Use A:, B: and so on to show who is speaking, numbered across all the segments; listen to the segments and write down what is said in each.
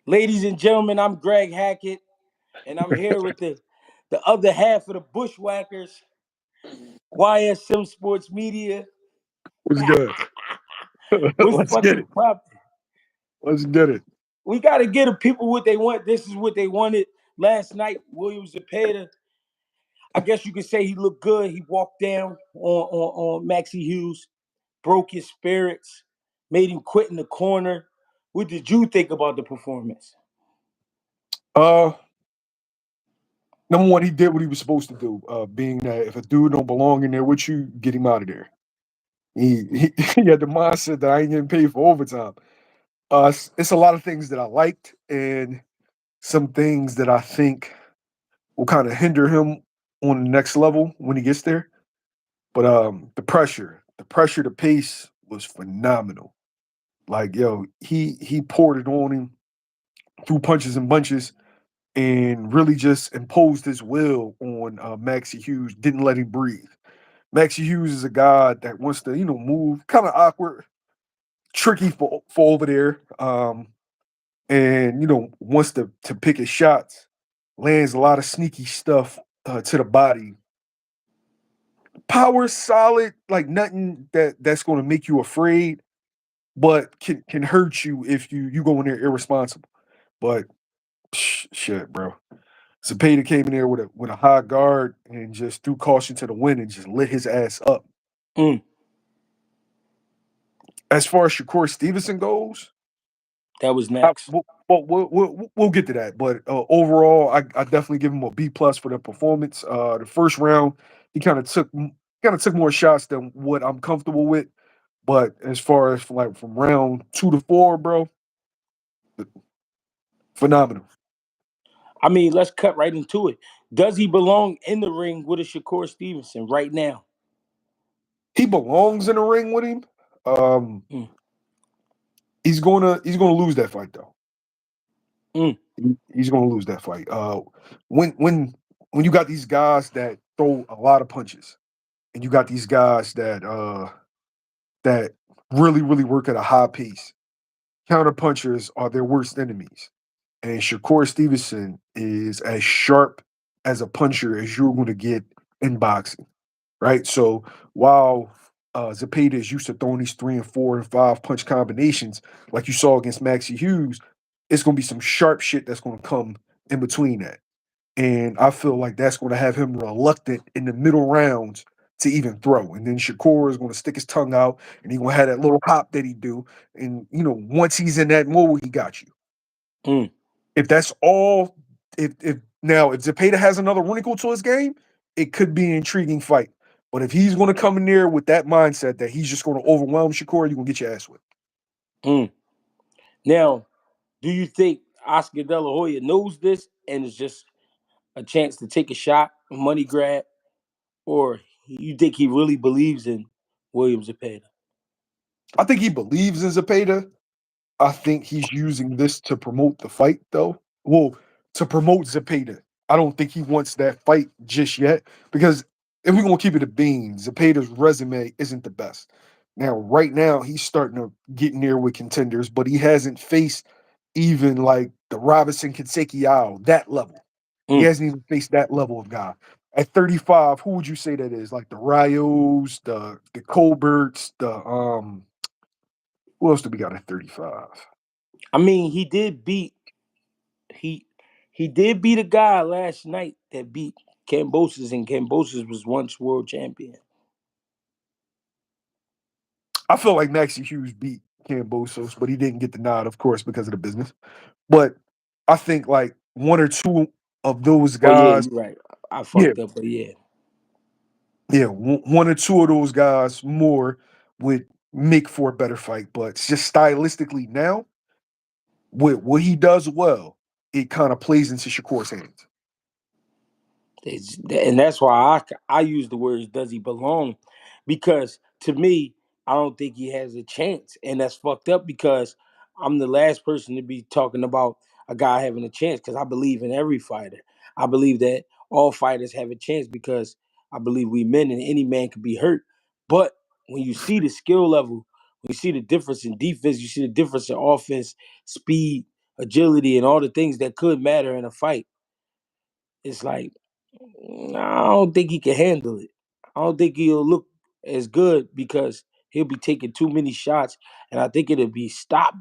A: Ladies and gentlemen, I'm Greg Hackett, and I'm here with the other half of the Bushwhackers, YSM Sports Media.
B: What's good?
A: What's
B: Let's get
A: fucking
B: it.
A: poppin'?
B: Let's get it.
A: We got to get the people what they want. This is what they wanted last night. William ZEPEDA, I guess you could say he looked good. He walked down on Maxie Hughes, broke his spirits, made him quit in the corner. What did you think about the performance?
B: Uh, Number one, he did what he was supposed to do. Being that if a dude don't belong in there with you, get him out of there. He had the mindset that I ain't getting paid for overtime. It's a lot of things that I liked, and some things that I think will kind of hinder him on the next level when he gets there. But the pace was phenomenal. Like yo, he poured it on him through punches and bunches and really just imposed his will on Maxie Hughes, didn't let him breathe. Maxie Hughes is a guy that wants to, move, kind of awkward, tricky for over there, and wants to pick his shots. Lands a lot of sneaky stuff to the body. Power solid, like nothing that's going to make you afraid, but can hurt you if you go in there irresponsible. But shit, bro. Zepeda came in there with a high guard and just threw caution to the wind and just lit his ass up.
A: Mm,
B: As far as Shakur Stevenson goes,
A: that was next.
B: we'll get to that. But overall, I definitely give him a B plus for the performance. The first round, he kind of took more shots than what I'm comfortable with. But as far as from round 2 to 4, bro, phenomenal.
A: I mean, let's cut right into it. Does he belong in the ring with a Shakur Stevenson right now?
B: He belongs in the ring with him. Um,
A: Mm,
B: he's gonna lose that fight though.
A: mm,
B: He's going to lose that fight. When you got these guys that throw a lot of punches, and you got these guys that really work at a high pace, counter punchers are their worst enemies. And Shakur Stevenson is as sharp as a puncher as you're going to get in boxing, right? So while Zepeda is used to throwing these 3 and 4 and 5 punch combinations, like you saw against Maxie Hughes, it's going to be some sharp shit that's going to come in between that. And I feel like that's going to have him reluctant in the middle rounds to even throw. And then Shakur is going to stick his tongue out and he's going to have that little hop that he do. And, once he's in that mode, he got you.
A: mm.
B: If that's all, if Zepeda has another wrinkle to his game, it could be an intriguing fight. But if he's going to come in there with that mindset that he's just going to overwhelm Shakur, you're going to get your ass whipped.
A: Mm. Now, do you think Oscar De La Hoya knows this and it's just a chance to take a shot, a money grab, or you think he really believes in William Zepeda?
B: I think he believes in Zepeda. I think he's using this to promote the fight, though. Well, to promote Zepeda. I don't think he wants that fight just yet because if we're gonna keep it a bean, Zepeda's resume isn't the best. Now, right now, he's starting to get in there with contenders, but he hasn't faced even like the Robinson Consecchio, that level. He
A: Mm.
B: hasn't even faced that level of guy. At 35, who would you say that is? Like the Rios, the Colberts, the who else do we got at 35?
A: I mean, he he did beat a guy last night that beat Cambosis, and Cambosis was once world champion.
B: I feel like Maxie Hughes beat Cambosos, but he didn't get the nod, of course, because of the business. But I think like one or two of those
A: Oh yeah,
B: guys,
A: you're right. I
B: yeah,
A: fucked up, but yeah.
B: yeah, one or two of those guys more would make for a better fight. But just stylistically now, with what he does well, it kind of plays into Shakur's hands.
A: And that's why I use the words "does he belong," because to me, I don't think he has a chance, and that's fucked up because I'm the last person to be talking about a guy having a chance because I believe in every fighter. I believe that all fighters have a chance because I believe we men and any man can be hurt. But when you see the skill level, when you see the difference in defense, you see the difference in offense, speed. agility, and all the things that could matter in a fight. It's like I don't think he can handle it. I don't think he'll look as good because he'll be taking too many shots, and I think it'll be stopped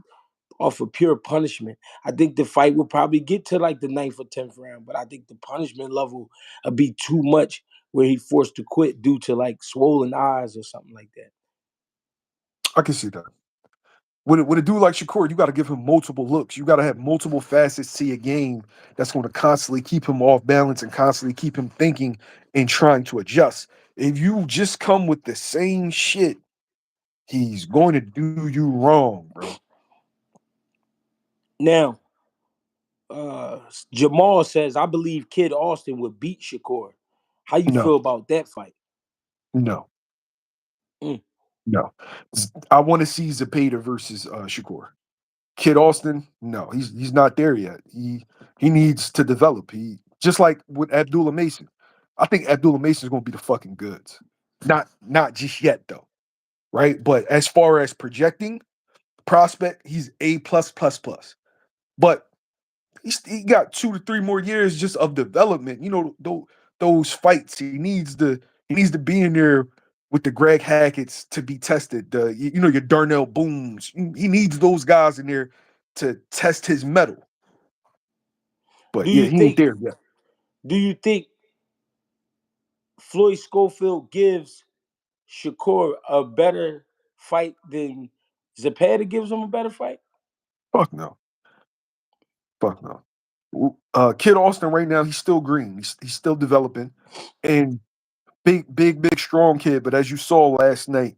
A: off of pure punishment. I think the fight will probably get to like the ninth or 10th round, but I think the punishment level will be too much where he forced to quit due to like swollen eyes or something like that.
B: I can see that. With a dude like Shakur, you got to give him multiple looks. You got to have multiple facets to your game that's going to constantly keep him off balance and constantly keep him thinking and trying to adjust. If you just come with the same shit, he's going to do you wrong, bro.
A: Now, Jamal says, I believe Kid Austin would beat Shakur. How you
B: No,
A: feel about that fight?
B: no,
A: Mm.
B: no. I want to see Zepeda versus Shakur. Kid Austin, no, he's not there yet. He needs to develop. He just like with Abdullah Mason. I think Abdullah Mason is going to be the fucking goods. Not just yet though, right? But as far as projecting prospect, he's A plus plus plus. But he got 2 to 3 more years just of development. You know those fights. He needs to be in there with the Greg Hackett's to be tested. Your Darnell Booms. He needs those guys in there to test his metal.
A: Do
B: But yeah,
A: you
B: he ain't
A: think
B: there yet.
A: do you think Floyd Schofield gives Shakur a better fight than Zepeda gives him a better fight?
B: Fuck no. Fuck no. Kid Austin right now, he's still green. He's still developing. And big, strong kid. But as you saw last night,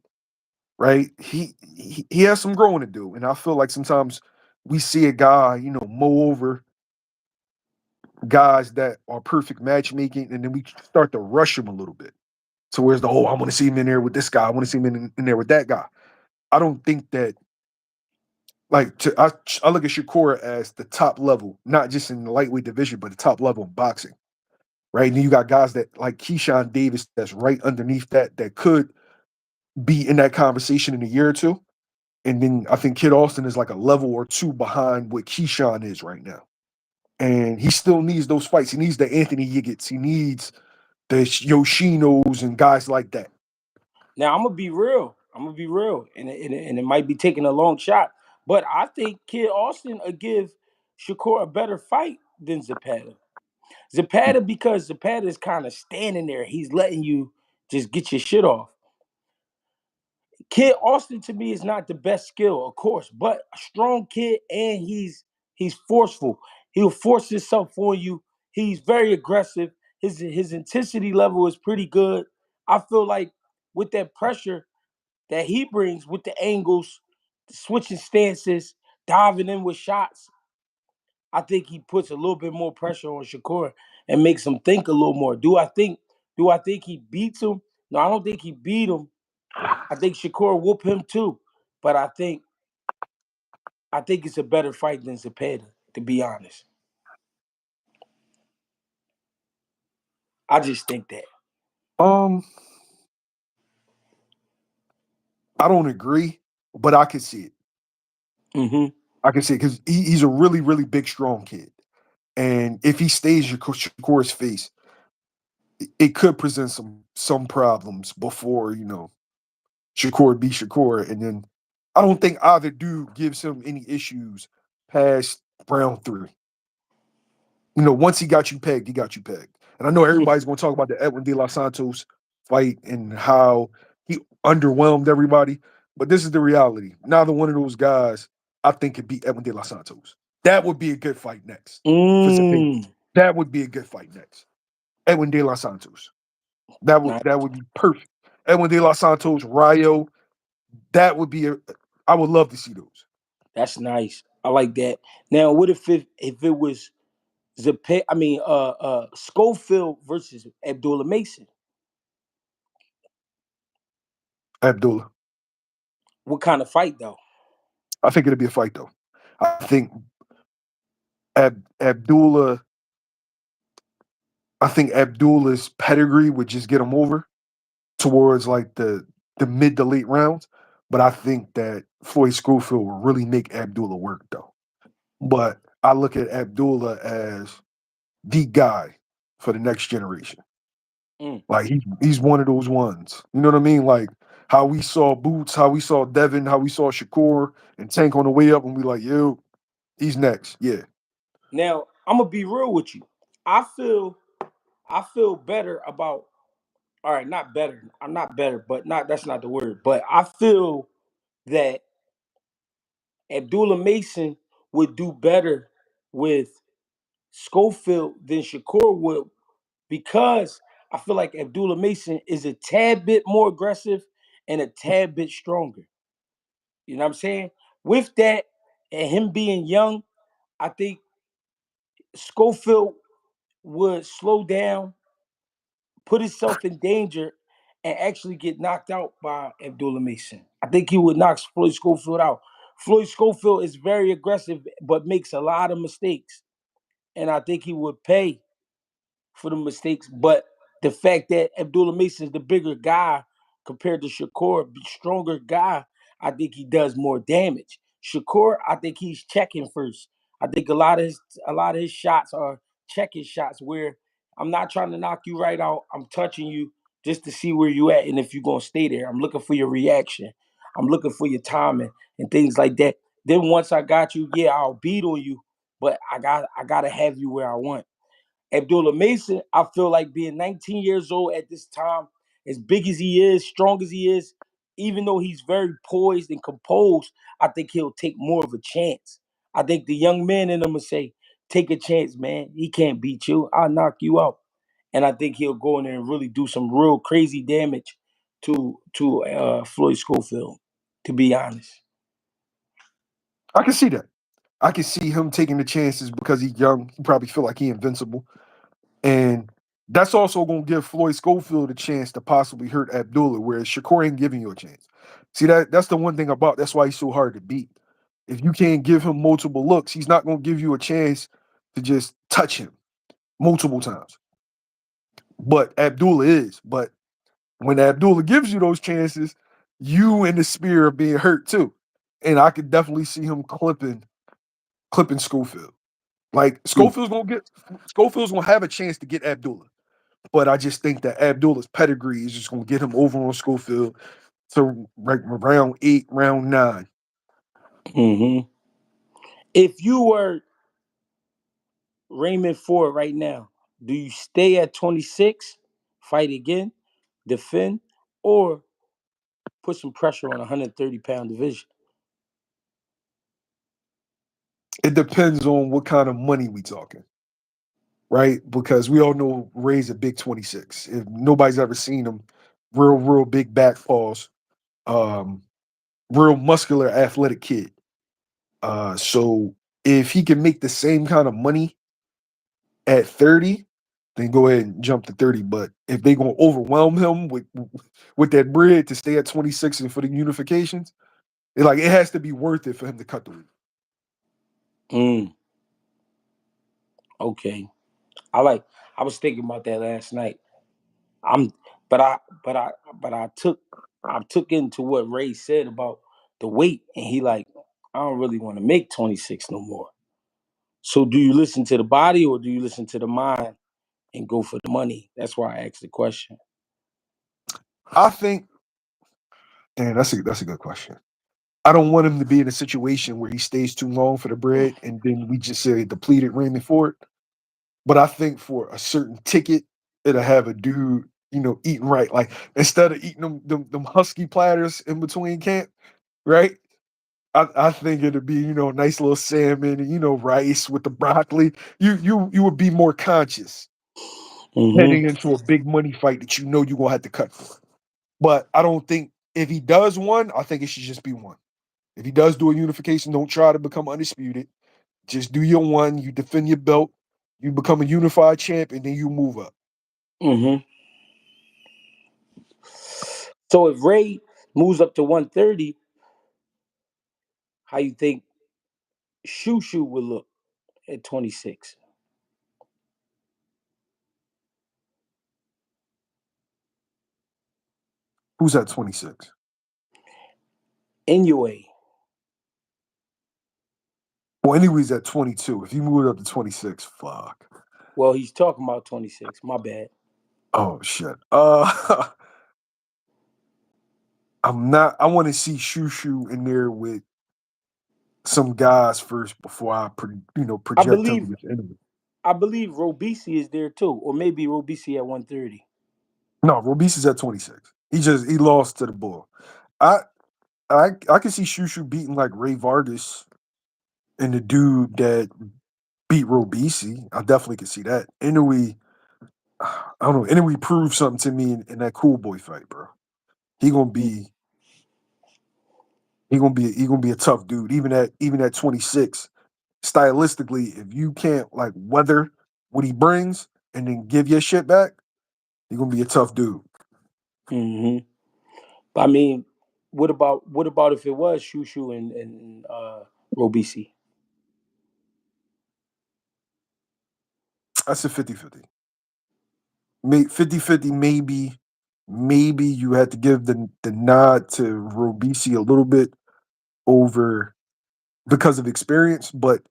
B: right? He has some growing to do, and I feel like sometimes we see a guy, mow over guys that are perfect matchmaking, and then we start to rush him a little bit. So where's I want to see him in there with this guy. I want to see him in there with that guy. I don't think that I look at Shakur as the top level, not just in the lightweight division, but the top level in boxing, right? And then you got guys that like Keyshawn Davis that's right underneath that could be in that conversation in a year or two. And then I think Kid Austin is like a level or two behind what Keyshawn is right now. And he still needs those fights. He needs the Anthony Yiggets. He needs the Yoshinos and guys like that.
A: Now I'm gonna be real. And it might be taking a long shot, but I think Kid Austin will give Shakur a better fight than Zepeda. Zepeda because Zepeda is kind of standing there. He's letting you just get your shit off. Kid Austin to me is not the best skill, of course, but a strong kid and he's forceful. He'll force himself on you. He's very aggressive. His intensity level is pretty good. I feel like with that pressure that he brings with the angles, switching stances, diving in with shots, I think he puts a little bit more pressure on Shakur and makes him think a little more. Do I think he beats him? No, I don't think he beat him. I think Shakur whoop him too, but I think it's a better fight than Zepeda. To be honest, I just think that.
B: Um, I don't agree, but I can see it.
A: Mm-hmm.
B: I can see it because he's a really, really big, strong kid. And if he stays Shakur's face, it could present some problems before Shakur be Shakur, and then I don't think either dude gives him any issues past round three. Once he got you pegged, he got you pegged. And I know everybody's going to talk about the Edwin De Los Santos fight and how he underwhelmed everybody, but this is the reality. Neither one of those guys, I think, could beat Edwin De Los Santos. That would be a good fight next for Zepeda.
A: Mm.
B: That would be a good fight next. Edwin De Los Santos. That would
A: Nice.
B: that would be perfect. Edwin De Los Santos, Rayo. That would be I would love to see those.
A: That's nice. I like that. Now, what if it was Scofield versus Abdullah Mason?
B: Abdullah.
A: What kind of fight though?
B: I think it'll be a fight though. I think Abdullah. I think Abdullah's pedigree would just get him over towards like the mid to late rounds. But I think that Floyd Schofield will really make Abdullah work though. But I look at Abdullah as the guy for the next generation.
A: Mm.
B: Like he's one of those ones. You know what I mean? Like how we saw Boots, how we saw Devin, how we saw Shakur and Tank on the way up, and we like, yo, he's next. Yeah.
A: Now I'm gonna be real with you. I feel I feel better about. All right, not better. I'm not better, but not that's not the word. But I feel that Abdullah Mason would do better with Schofield than Shakur would because I feel like Abdullah Mason is a tad bit more aggressive and a tad bit stronger. You know what I'm saying? With that and him being young, I think Schofield would slow down, put himself in danger, and actually get knocked out by Abdullah Mason. I think he would knock Floyd Schofield out. Floyd Schofield is very aggressive, but makes a lot of mistakes. And I think he would pay for the mistakes. But the fact that Abdullah Mason is the bigger guy compared to Shakur, stronger guy, I think he does more damage. Shakur, I think he's checking first. I think a lot of his shots are checking shots where I'm not trying to knock you right out. I'm touching you just to see where you at and if you're gonna stay there. I'm looking for your reaction. I'm looking for your timing and things like that. Then once I got you, yeah, I'll beat on you, but I gotta have you where I want. Abdullah Mason, I feel like being 19 years old at this time, as big as he is, strong as he is, even though he's very poised and composed, I think he'll take more of a chance. I think the young man in him will say, take a chance, man. He can't beat you. I'll knock you out. And I think he'll go in there and really do some real crazy damage to Floyd Schofield, to be honest.
B: I can see that. I can see him taking the chances because he's young. He probably feel like he invincible. And that's also gonna give Floyd Schofield a chance to possibly hurt Abdullah, whereas Shakur ain't giving you a chance. See that's the one thing about that's why he's so hard to beat. If you can't give him multiple looks, he's not gonna give you a chance to just touch him multiple times. But Abdullah is. But when Abdullah gives you those chances, you in the spear of being hurt too. And I could definitely see him clipping Schofield. Like
A: Mm.
B: Schofield's gonna have a chance to get Abdullah. But I just think that Abdullah's pedigree is just gonna get him over on Schofield to round 8, round 9.
A: Hmm. If you were Raymond Ford right now, do you stay at 26, fight again, defend, or put some pressure on a 130-pound division?
B: It depends on what kind of money we talking, right? Because we all know Ray's a big 26. If nobody's ever seen him, real big back paws, um, real muscular, athletic kid. So if he can make the same kind of money at 30, then go ahead and jump to 30. But if they gonna overwhelm him with that bread to stay at 26 and for the unifications, it has to be worth it for him to cut the weight.
A: Mm, okay. I like I was thinking about that last night. I'm but I but I but I took into what Ray said about the weight and he like I don't really want to make 26 no more. So do you listen to the body or do you listen to the mind and go for the money? That's why I asked the question.
B: I think, damn, that's a good question. I don't want him to be in a situation where he stays too long for the bread and then we just say depleted Raymond Ford. But I think for a certain ticket, it'll have a dude, eating right. Like instead of eating them husky platters in between camp, right? I think it'd be, nice little salmon and rice with the broccoli. You would be more conscious
A: Hmm.
B: heading into a big money fight that you're gonna have to cut for. But I don't think if he does one, I think it should just be one. If he does do a unification, don't try to become undisputed. Just do your one, you defend your belt, you become a unified champ, and then you move up.
A: Hmm. So if Ray moves up to 130, how you think Shushu would look at 26?
B: Who's at 26?
A: Anyway,
B: Well, anyways, at 22. If you move it up to 26, fuck.
A: Well, he's talking about 26. My bad.
B: Oh shit. I'm not. I want to see Shushu in there with some guys first before I,
A: I
B: project him
A: believe
B: against enemy.
A: I believe Robisi is there too, or maybe Robisi at 130.
B: No, Robis is at 26. He lost to the bull. I I can see Shushu beating like Ray Vargas and the dude that beat Robisi. I definitely can see that. Anyway, I don't know. Anyway, proved something to me in that cool boy fight, bro. He gonna be he gonna be a tough dude. Even at 26, stylistically, if you can't like weather what he brings and then give your shit back, you're gonna be a tough dude.
A: Mm-hmm. I mean, what about if it was Shushu and Robisi?
B: That's a 50-50. 50-50 maybe you had to give the nod to Robisi a little bit over because of experience, but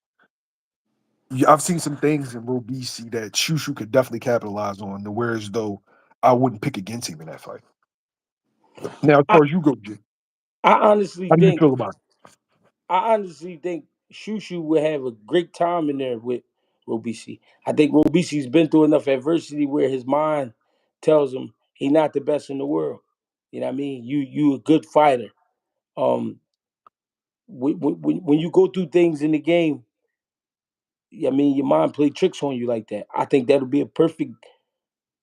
B: I've seen some things in Robisi that Shushu could definitely capitalize on. Whereas though I wouldn't pick against him in that fight. Now, as
A: I,
B: far as you go, Jay,
A: I honestly
B: how do you
A: think
B: feel about
A: I honestly think Shushu would have a great time in there with Robisi. I think Robisi's been through enough adversity where his mind tells him he's not the best in the world. You know what I mean? You a good fighter. Um, when you go through things in the game, I mean your mind play tricks on you like that. I think that'll be a perfect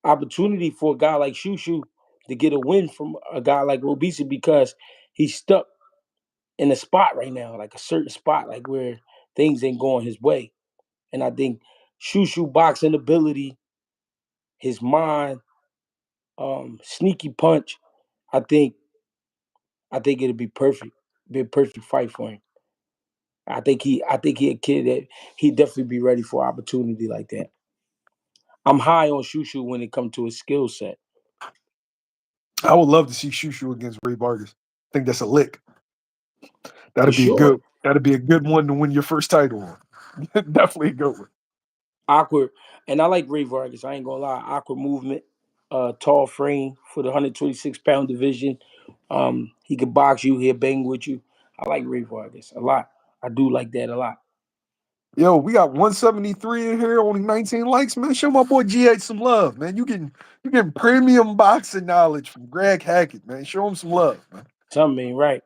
A: opportunity for a guy like Shushu to get a win from a guy like Robisi because he's stuck in a spot right now, like a certain spot, like where things ain't going his way. And I think Shushu boxing ability, his mind, sneaky punch, I think it'll be perfect. Be a perfect fight for him. I think he a kid that he definitely be ready for an opportunity like that. I'm high on Shushu when it comes to his skill set.
B: I would love to see Shushu against Ray Vargas. I think that's a lick.
A: For sure.
B: That'd be a good one to win your first title on. Definitely a good one.
A: Awkward. And I like Ray Vargas. I ain't gonna lie. Awkward movement, tall frame for the 126-pound division. He can box you, he'll bang with you. I like Ray Vargas a lot. I do like that a lot.
B: Yo, we got 173 in here, only 19 likes, man. Show my boy GH some love, man. You getting premium boxing knowledge from Greg Hackett, man. Show him some love, man.
A: Something ain't right.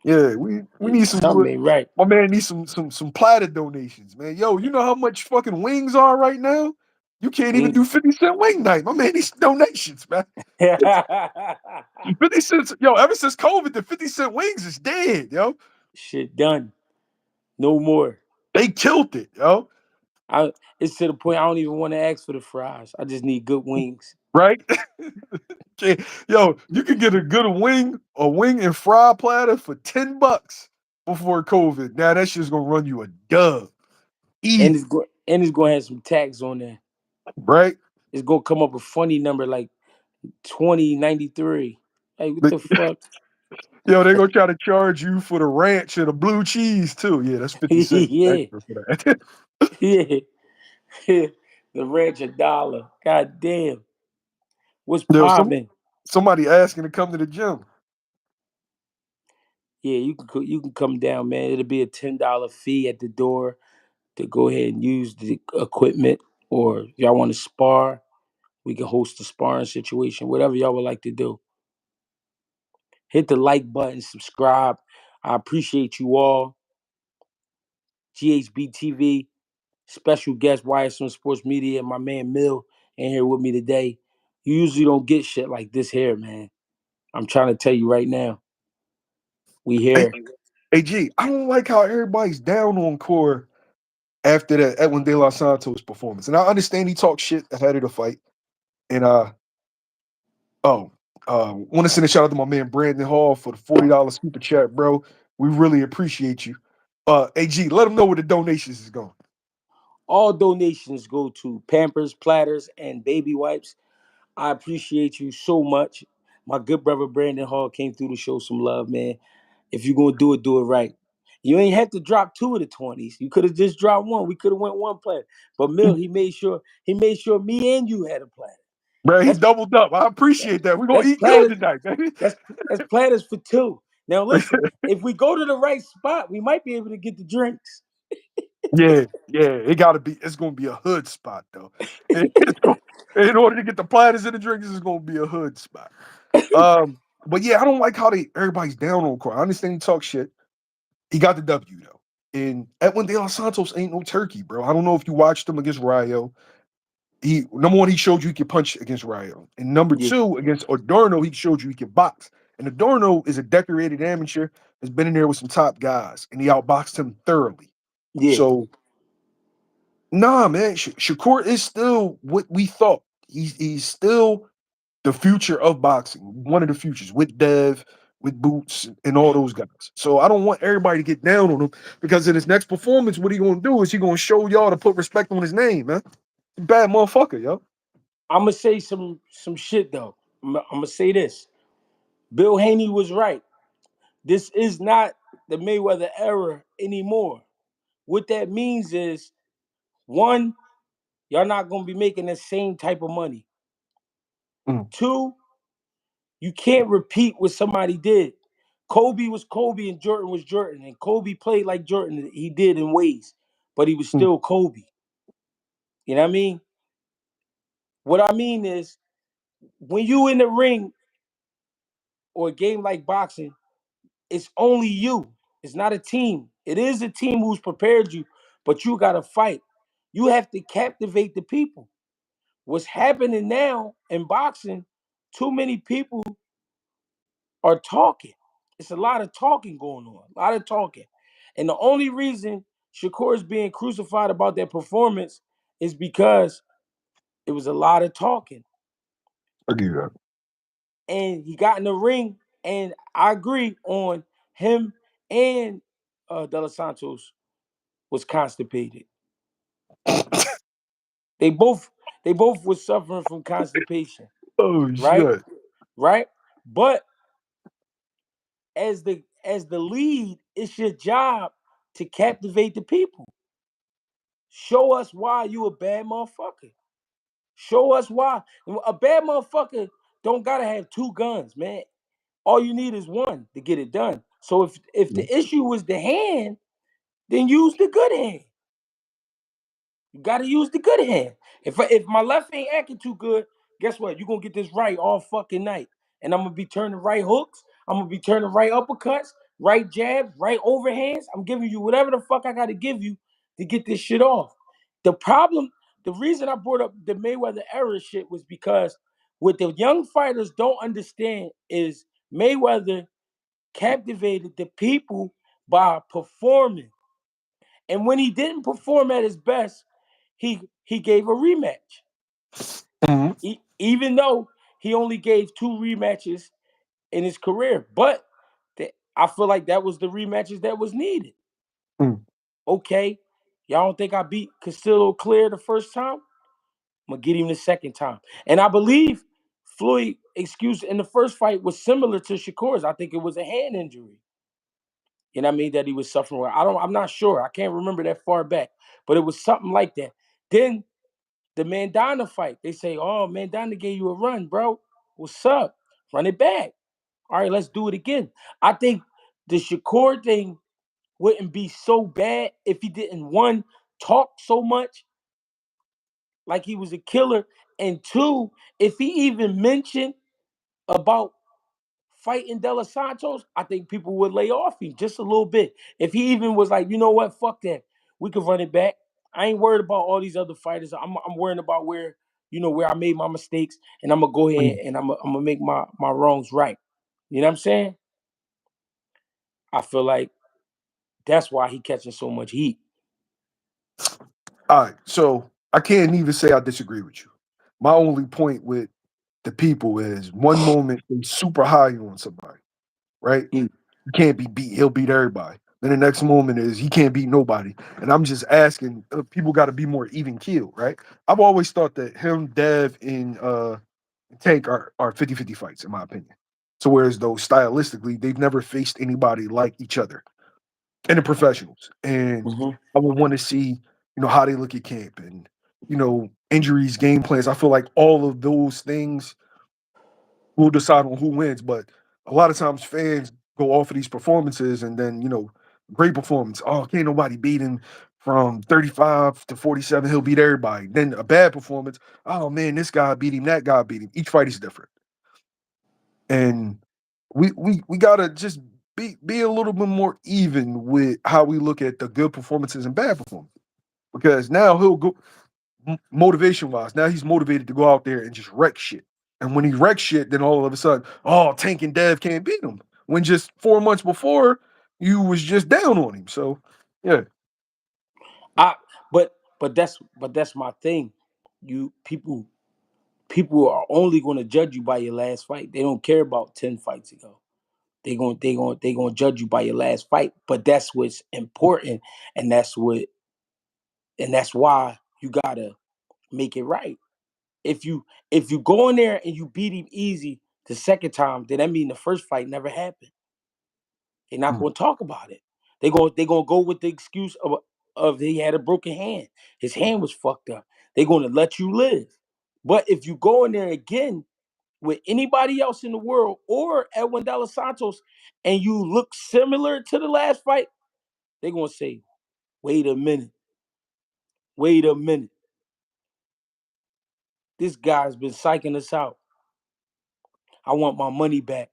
B: Yeah, we need some.
A: Something ain't right.
B: My man needs some platter donations, man. Yo, you know how much fucking wings are right now? You can't even
A: Mm.
B: do 50-cent wing night. My man needs donations, man. 50 cents, yo, ever since COVID, the 50-cent wings is dead, yo.
A: Shit done. No more.
B: They killed it, yo.
A: I it's to the point I don't even want to ask for the fries. I just need good wings.
B: Right? Yo, you could get a wing and fry platter for $10 before COVID. Now that shit's gonna run you a dub.
A: And
B: Easy,
A: it's gonna have some tax on there.
B: right?
A: It's gonna come up a funny number like 2093. Like what
B: But,
A: the fuck?
B: yo, they're gonna try to charge you for the ranch and the blue cheese too. Yeah, that's 50 cents
A: Yeah,
B: extra for that.
A: yeah. The ranch $1. God damn. What's
B: Yo,
A: popping?
B: somebody asking to come to the gym.
A: Yeah, you can come down, man. It'll be a $10 fee at the door to go ahead and use the equipment, or if y'all want to spar, we can host a sparring situation. Whatever y'all would like to do. Hit the like button, subscribe. I appreciate you all. GHB TV, special guest YSM Sports Media, and my man Mill in here with me today. You usually don't get shit like this here, man. I'm trying to tell you right now. We
B: Hey,
A: here.
B: hey, G, I don't like how everybody's down on Core after that Edwin De Los Santos performance. And I understand he talked shit ahead of the fight. And oh, want to send a shout out to my man Brandon Hall for the $40 super chat, bro. We really appreciate you. AG, let them know where the donations is going.
A: All donations go to Pampers, Platters, and baby wipes. I appreciate you so much. My good brother Brandon Hall came through to show some love, man. If you're gonna do it right. You ain't have to drop 2 of the 20s. You could have just dropped one. We could have went one platter. But Mill, he made sure me and you had a platter.
B: Bro, he
A: That's
B: doubled up. I appreciate that. We're gonna
A: that's
B: eat good
A: platters.
B: tonight, baby.
A: That's platters for two. Now listen, if we go to the right spot, we might be able to get the drinks.
B: Yeah, it's gonna be a hood spot though. It's gonna, in order to get the platters and the drinks, it's gonna be a hood spot. But yeah, I don't like how everybody's down on Crawford. I understand he talks shit. He got the W though. And Edwin De Los Santos ain't no turkey, bro. I don't know if you watched him against Rayo. He number one, he showed you he could punch against Rayo. And number
A: Yeah,
B: two, against Adorno, he showed you he could box. And Adorno is a decorated amateur, has been in there with some top guys, and he outboxed him thoroughly.
A: yeah.
B: So nah, man, Shakur is still what we thought. He's still the future of boxing, one of the futures with Dev, with Boots, and all those guys. So I don't want everybody to get down on him because in his next performance, what he gonna do is he gonna show y'all to put respect on his name, man. Bad motherfucker, yo.
A: I'm gonna say some shit though. I'm gonna say this. Bill Haney was right. This is not the Mayweather era anymore. What that means is, one, y'all not gonna be making the same type of money.
B: Mm,
A: Two, you can't repeat what somebody did. Kobe was Kobe and Jordan was Jordan, and Kobe played like Jordan. He did in ways, but he was
B: mm,
A: still Kobe. You know what I mean? What I mean is, when you in the ring or a game like boxing, it's only you. It's not a team. It is a team who's prepared you, but you got to fight. You have to captivate the people. What's happening now in boxing, too many people are talking. It's a lot of talking going on, a lot of talking. And the only reason Shakur is being crucified about that performance is because it was a lot of talking.
B: I give you that.
A: And he got in the ring, and I agree on him and De Los Santos was constipated. They both were suffering from constipation,
B: Oh
A: right?
B: shit.
A: Right? But as the lead, it's your job to captivate the people. Show us why you a bad motherfucker. Show us why. A bad motherfucker don't gotta have two guns, man. All you need is one to get it done. So if
B: Mm,
A: the issue was the hand, then use the good hand. You gotta use the good hand. If my left ain't acting too good, guess what? You're gonna get this right all fucking night. And I'm gonna be turning right hooks. I'm gonna be turning right uppercuts, right jabs, right overhands. I'm giving you whatever the fuck I gotta give you to get this shit off. The problem, the reason I brought up the Mayweather era shit was because what the young fighters don't understand is Mayweather captivated the people by performing. And when he didn't perform at his best, he gave a rematch.
B: mm,
A: Even though he only gave 2 rematches in his career, but I feel like that was the rematches that was needed.
B: mm.
A: Okay, y'all don't think I beat Castillo clear the first time? I'm gonna get him the second time, and I believe Floyd excuse in the first fight was similar to Shakur's. I think it was a hand injury. You know what I mean? That he was suffering with. I'm not sure. I can't remember that far back, but it was something like that. Then the Mandana fight, they say, oh, Mandana gave you a run, bro. What's up? Run it back. All right, let's do it again. I think the Shakur thing wouldn't be so bad if he didn't, one, talk so much like he was a killer, and two, if he even mentioned about fighting De Los Santos, I think people would lay off him just a little bit. If he even was like, you know what, fuck that, we could run it back. I ain't worried about all these other fighters. I'm worrying about where I made my mistakes, and I'm gonna go ahead
B: Mm.
A: and I'm gonna make my wrongs right. You know what I'm saying? I feel like that's why he catching so much heat.
B: All right, so I can't even say I disagree with you. My only point with the people is one moment they super high on somebody, right?
A: Mm.
B: He can't be beat. He'll beat everybody. Then the next moment is he can't beat nobody. And I'm just asking, people got to be more even keeled, right? I've always thought that him, Dev, and Tank are 50-50 fights, in my opinion. So whereas though stylistically, they've never faced anybody like each other. and the professionals. And
A: Mm-hmm.
B: I would want to see, how they look at camp and, injuries, game plans. I feel like all of those things will decide on who wins. But a lot of times fans go off of these performances and then, great performance. Oh, can't nobody beat him from 35 to 47. He'll beat everybody. Then a bad performance. Oh man, this guy beat him, that guy beat him. Each fight is different. And we gotta just be a little bit more even with how we look at the good performances and bad performances. Because now he'll go motivation wise. Now he's motivated to go out there and just wreck shit. And when he wrecks shit, then all of a sudden, oh, Tank and Dev can't beat him. When just 4 months before, you was just down on him. So yeah.
A: But that's my thing. You people are only going to judge you by your last fight. They don't care about 10 fights ago. They going to judge you by your last fight. But that's what's important, and that's why you gotta make it right. If you go in there and you beat him easy the second time, then that means the first fight never happened. They're not going to talk about it. They gonna go with the excuse of he had a broken hand. His hand was fucked up. They're going to let you live. But if you go in there again with anybody else in the world or Edwin De Los Santos and you look similar to the last fight, they're going to say, wait a minute. Wait a minute. This guy's been psyching us out. I want my money back.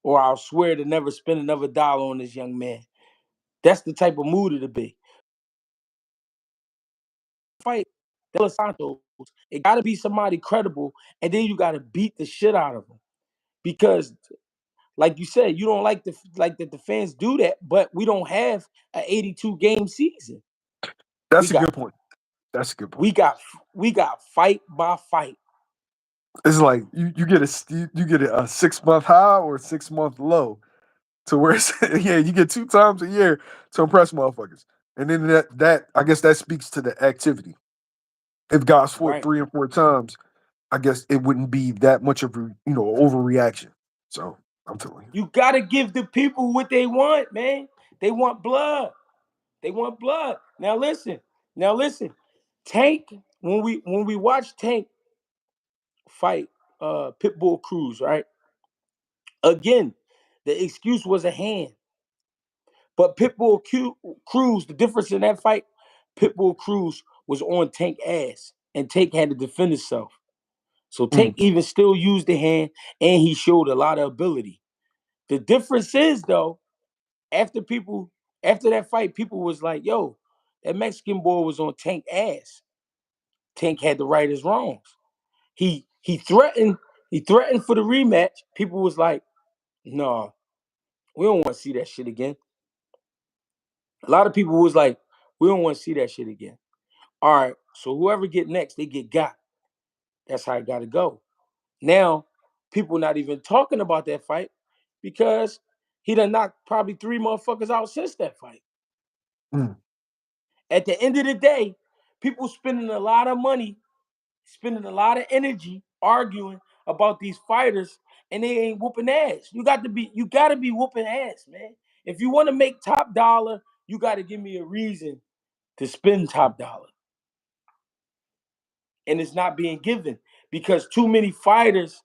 A: Or I'll swear to never spend another dollar on this young man. That's the type of mood it'll be. Fight De Los Santos, it got to be somebody credible, and then you got to beat the shit out of him. Because like you said, you don't like that the fans do that, but we don't have an 82 game season. We
B: That's a
A: got
B: good point. That's a good point.
A: we got fight by fight.
B: It's like you get a 6 month high or a 6 month low to where it's, yeah, you get 2 times a year to impress motherfuckers. And then that I guess that speaks to the activity. If guys fought
A: Right.
B: 3 and 4 times, I guess it wouldn't be that much of a overreaction. So I'm telling you.
A: You gotta give the people what they want, man. They want blood. They want blood. Now listen. Tank, when we watch Tank fight Pitbull Cruz, right? Again, the excuse was a hand. But Cruz, the difference in that fight, Pitbull Cruz was on Tank ass, and Tank had to defend himself. So Tank even still used the hand, and he showed a lot of ability. The difference is, though, after that fight, people was like, yo, that Mexican boy was on Tank ass. Tank had to right his wrongs. He threatened for the rematch. People was like, no, we don't want to see that shit again. A lot of people was like, we don't want to see that shit again. All right, so whoever get next, they get got. That's how it got to go. Now, people not even talking about that fight because he done knocked probably 3 motherfuckers out since that fight.
B: Mm.
A: At the end of the day, people spending a lot of money, spending a lot of energy arguing about these fighters, and they ain't whooping ass. You got to be whooping ass, man. If you want to make top dollar, you got to give me a reason to spend top dollar. And it's not being given because too many fighters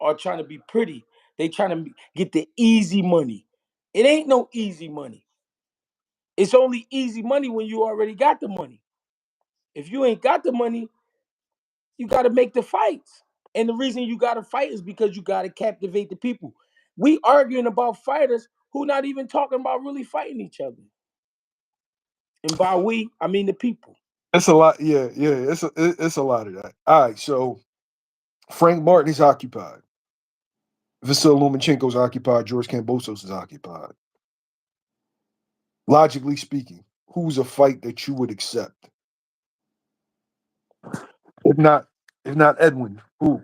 A: are trying to be pretty. They trying to get the easy money. It ain't no easy money. It's only easy money when you already got the money. If you ain't got the money, you got to make the fights. And the reason you got to fight is because you got to captivate the people. We arguing about fighters who not even talking about really fighting each other. And by we, I mean the people.
B: It's a lot. Yeah. It's a lot of that. All right. So Frank Martin is occupied. Vasil Lomachenko's occupied. George Kambosos is occupied. Logically speaking, who's a fight that you would accept? If not, Edwin, who?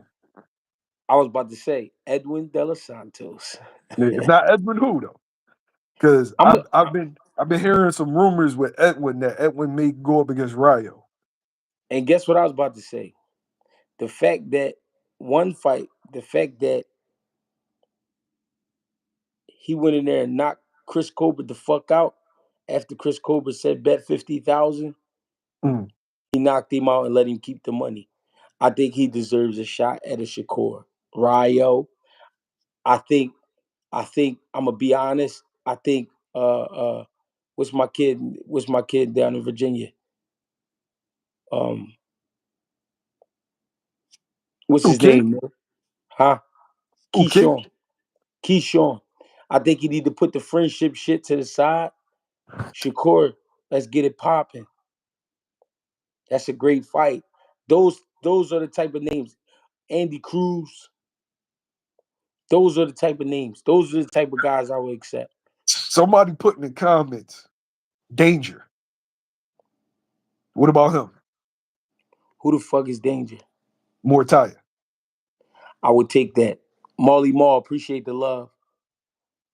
A: I was about to say Edwin De Los Santos.
B: If not Edwin, who though? Because I've been hearing some rumors with Edwin that Edwin may go up against Rayo.
A: And guess what I was about to say? The fact that he went in there and knocked Chris Colbert the fuck out, after Chris Cobra said bet 50,000,
B: Mm.
A: he knocked him out and let him keep the money. I think he deserves a shot at a Shakur. Ryo, I think I'm gonna be honest. I think what's my kid down in Virginia? What's his
B: Okay.
A: name? Huh?
B: Okay.
A: Keyshawn. I think you need to put the friendship shit to the side. Shakur, let's get it popping. That's a great fight. Those are the type of names. Andy Cruz. Those are the type of names. Those are the type of guys I would accept.
B: Somebody put in the comments, Danger. What about him?
A: Who the fuck is Danger?
B: Mortaya.
A: I would take that. Marley Marl, appreciate the love.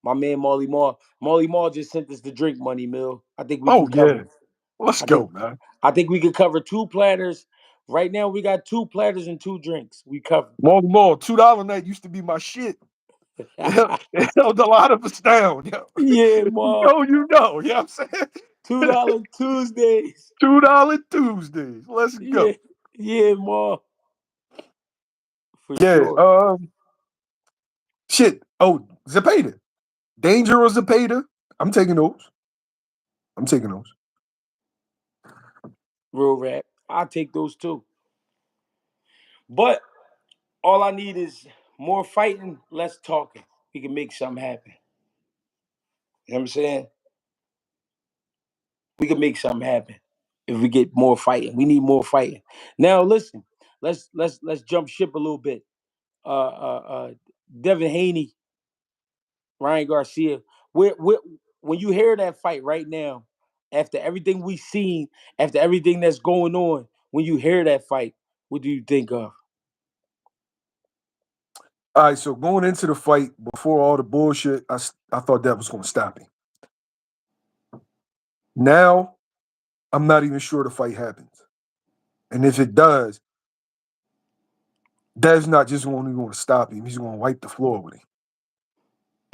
A: My man Marley Marl. Marley Marl just sent us the drink money, Mill. I think we
B: Oh
A: can
B: yeah.
A: cover.
B: Let's
A: I
B: go,
A: think
B: man.
A: I think we could cover 2 platters. Right now we got 2 platters and 2 drinks. We covered.
B: Mall, $2 night used to be my shit. It held a lot of us down. Yo.
A: Yeah,
B: If you
A: Ma.
B: know, you know. You know what I'm saying?
A: $2 Tuesdays.
B: $2 Tuesdays. Let's
A: Yeah,
B: go.
A: yeah, Ma. For
B: Yeah.
A: sure.
B: Shit. Oh, ZEPEDA. Danger or ZEPEDA. I'm taking those.
A: Real rap. I'll take those too. But all I need is more fighting, less talking. We can make something happen. You know what I'm saying? We can make something happen if we get more fighting. We need more fighting. Now listen, let's jump ship a little bit. Devin Haney, Ryan Garcia. When you hear that fight right now, after everything we've seen, after everything that's going on, when you hear that fight, what do you think of?
B: All right. So going into the fight before all the bullshit, I thought that was going to stop him. Now I'm not even sure the fight happens. And if it does, Dev's not just only going to stop him, he's going to wipe the floor with him.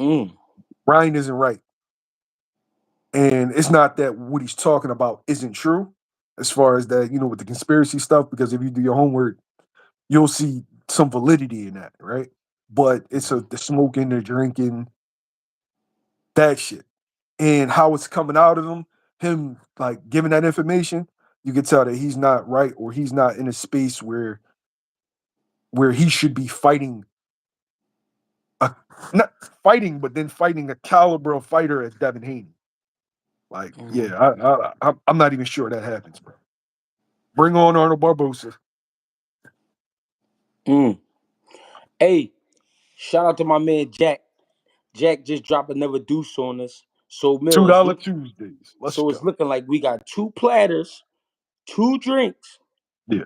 A: Mm.
B: Ryan isn't right. And it's not that what he's talking about isn't true, as far as that, with the conspiracy stuff, because if you do your homework, you'll see some validity in that, right? But it's the smoking, the drinking, that shit. And how it's coming out of him like giving that information, you can tell that he's not right, or he's not in a space where he should be fighting not fighting, but then fighting a caliber of fighter as Devin Haney. Like,
A: Mm.
B: yeah, I'm not even sure that happens, bro. Bring on Arnold Barbosa.
A: Mm. Hey, shout out to my man Jack. Jack just dropped another deuce on us. So
B: Two
A: Mill is
B: dollar
A: look.
B: Tuesdays. Let's
A: So it's
B: go.
A: looking like we got 2 platters, 2 drinks,
B: Yeah.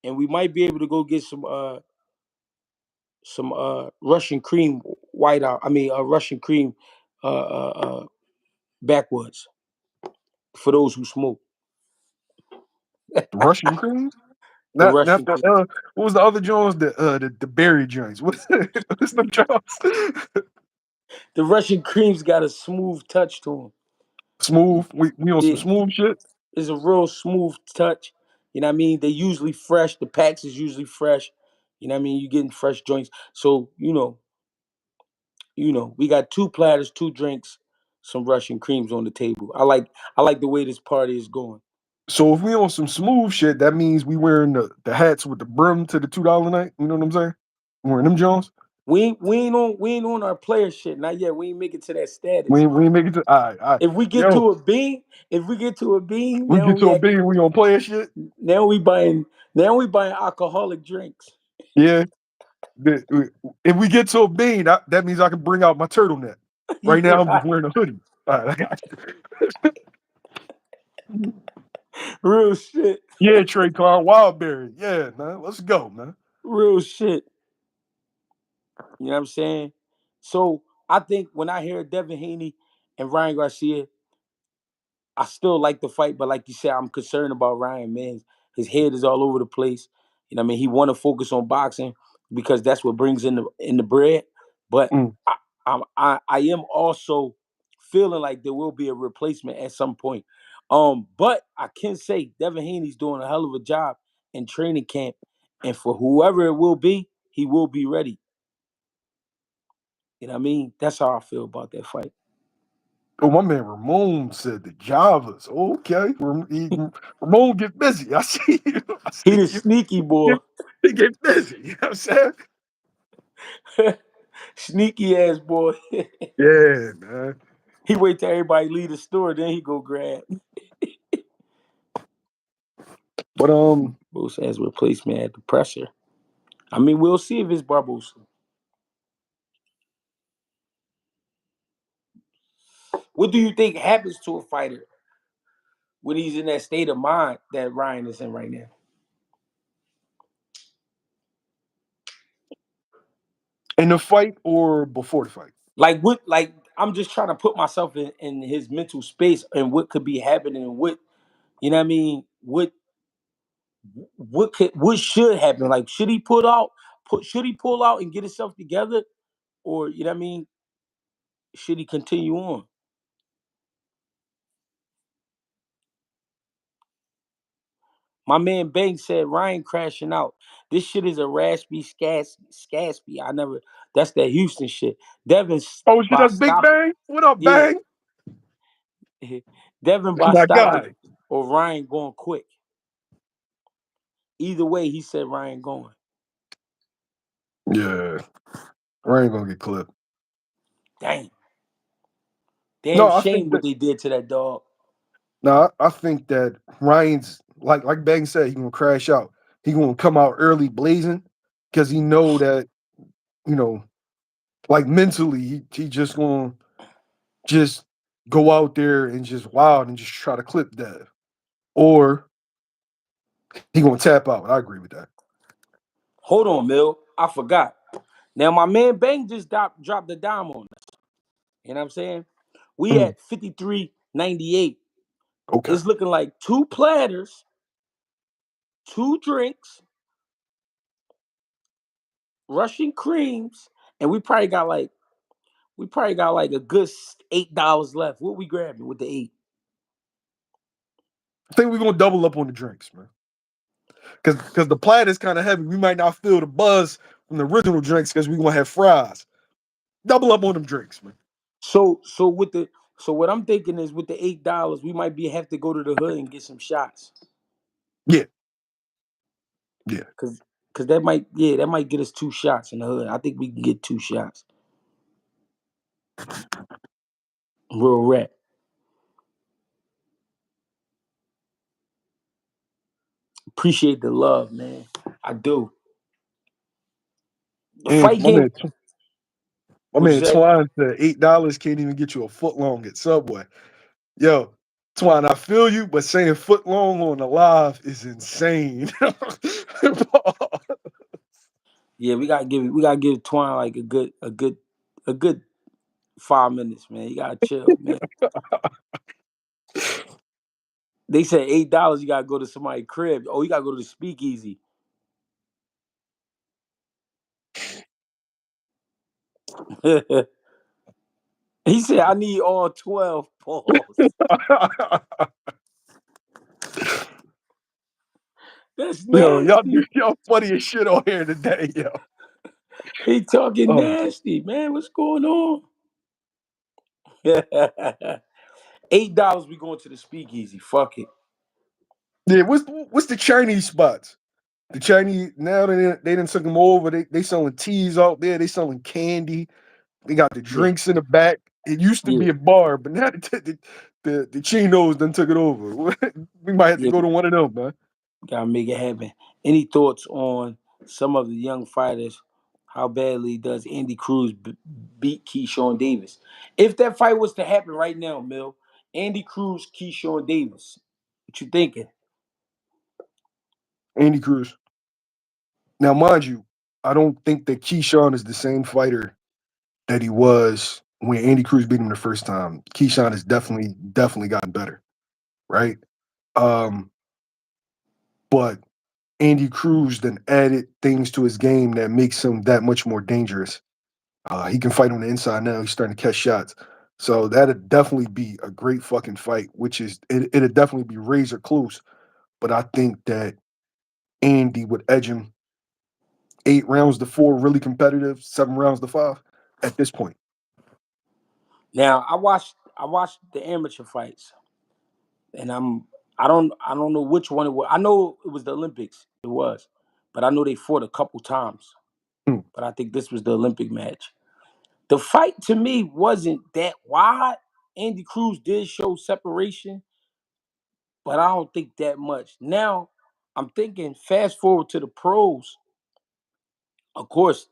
A: and we might be able to go get some Russian cream whiteout. I mean, Russian cream backwoods for those who smoke.
B: Russian cream?
A: The
B: Not
A: Russian
B: the
A: cream,
B: what was the other Jones? The berry joints. What's the Jones?
A: the Russian cream's got a smooth touch to
B: Smooth.
A: them.
B: We on some
A: Yeah,
B: smooth shit.
A: it's a real smooth touch. You know what I mean? They usually fresh. The packs is usually fresh. You know what I mean? You getting fresh joints. So we got 2 platters, 2 drinks, some Russian creams on the table. I like the way this party is going.
B: So if we on some smooth shit, that means we wearing the hats with the brim to the $2 night. You know what I'm saying? Wearing them Jones.
A: We ain't on our player shit. Not yet. We ain't make it to that status.
B: We ain't make it to all right.
A: If we get
B: Yo,
A: to a bean, if we get to a bean,
B: we get to a big, we on player shit.
A: now we buying alcoholic drinks.
B: Yeah. If we get to a bean, that means I can bring out my turtleneck. Right now, I'm just
A: Right.
B: wearing a hoodie. All right, I got you.
A: Real shit.
B: Yeah, Trey Carr, Wildberry. Yeah, man. Let's go, man.
A: Real shit. You know what I'm saying? So I think when I hear Devin Haney and Ryan Garcia, I still like the fight, but like you said, I'm concerned about Ryan, man. His head is all over the place. You know what I mean? He want to focus on boxing because that's what brings in the bread. But
B: Mm.
A: I am also feeling like there will be a replacement at some point. But I can say Devin Haney's doing a hell of a job in training camp, and for whoever it will be, he will be ready. You know what I mean? That's how I feel about that fight.
B: Oh, my man Ramon said the Javas. Okay, Ramon get busy. I see you. I
A: He
B: see
A: the
B: you.
A: sneaky
B: He
A: boy,
B: get, he get busy. You know what I'm saying?
A: sneaky ass boy.
B: Yeah, man.
A: He wait till everybody leave the store, then he go grab.
B: But
A: Bruce as replacement at the pressure. I mean, we'll see if it's Barbosa. What do you think happens to a fighter when he's in that state of mind that Ryan is in right now?
B: in the fight or before the fight?
A: Like what? Like I'm just trying to put myself in his mental space and what could be happening and what you know what I mean. What should happen? Like should he pull out? Should he pull out and get himself together, or you know what I mean? Should he continue on? My man Banks said Ryan crashing out. This shit is a raspy scaspy. I never. That's that Houston shit. Devin
B: Oh shit,
A: by
B: that's Big
A: stoppage.
B: Bang. What up,
A: Yeah.
B: Bang?
A: Devin
B: That's
A: by
B: my
A: stoppage
B: guy.
A: or Ryan going quick. Either way, he said Ryan going.
B: Yeah, Ryan gonna get clipped.
A: Damn. Damn
B: No, I
A: shame
B: think
A: what
B: that.
A: they did to that dog.
B: No, I think that Ryan's like Bang said, he gonna crash out. He gonna come out early blazing because he know that you know, like mentally, he just gonna just go out there and just wild and just try to clip Dev, or he gonna tap out. I agree with that.
A: Hold on, Mill. I forgot. Now my man Bang just dropped the dime on us. You know what I'm saying? We
B: Mm,
A: at 53.98.
B: okay,
A: It's looking like two platters, two drinks, Russian creams, and we probably got like a good $8 left. What we grabbing with the 8?
B: I think we're gonna double up on the drinks, man. Because the plaid is kind of heavy. We might not feel the buzz from the original drinks because we gonna have fries. Double up on them drinks, man.
A: So with the so what I'm thinking is with the $8, we might be have to go to the hood and get some shots.
B: Yeah, yeah.
A: Cause that might get us 2 shots in the hood. I think we can get 2 shots. Real rap. Appreciate the love, man. I do. The
B: And
A: fight game.
B: my
A: What you
B: man
A: say?
B: Twine said $8 can't even get you a foot long at Subway. Yo, Twine, I feel you, but saying foot long on the live is insane.
A: Yeah, we gotta give Twine like a good 5 minutes, man. You gotta chill, man. They said $8. You gotta go to somebody's crib. Oh, you gotta go to the speakeasy. He said, "I need all 12 balls." That's
B: Yo,
A: nasty.
B: y'all funny as shit on here today, yo.
A: He talking
B: Oh,
A: nasty, man. What's going on? $8. We going to the speakeasy. Fuck it.
B: yeah, what's the Chinese spots? The Chinese now they done took them over. They selling teas out there. They selling candy. They got the
A: Yeah,
B: drinks in the back. It used to
A: yeah,
B: be a bar, but now the chinos done took it over. We might have to
A: yeah.
B: go to one of them, man.
A: Gotta make it happen. Any thoughts on some of the young fighters? How badly does Andy Cruz beat Keyshawn Davis? If that fight was to happen right now, Mill, Andy Cruz, Keyshawn Davis, what you thinking?
B: Andy Cruz. Now, mind you, I don't think that Keyshawn is the same fighter that he was when Andy Cruz beat him the first time. Keyshawn has definitely gotten better, right? Um, but Andy Cruz then added things to his game that makes him that much more dangerous. He can fight on the inside now. He's starting to catch shots. So that'd definitely be a great fucking fight, which is it'd definitely be razor close. But I think that Andy would edge him 8 rounds to 4, really competitive, 7 rounds to 5 at this point.
A: Now I watched the amateur fights, and I don't know which one it was. I know it was the Olympics. It was, but I know they fought a couple times.
B: Hmm.
A: But I think this was the Olympic match. The fight to me wasn't that wide. Andy Cruz did show separation, but I don't think that much. Now I'm thinking fast forward to the pros. Of course,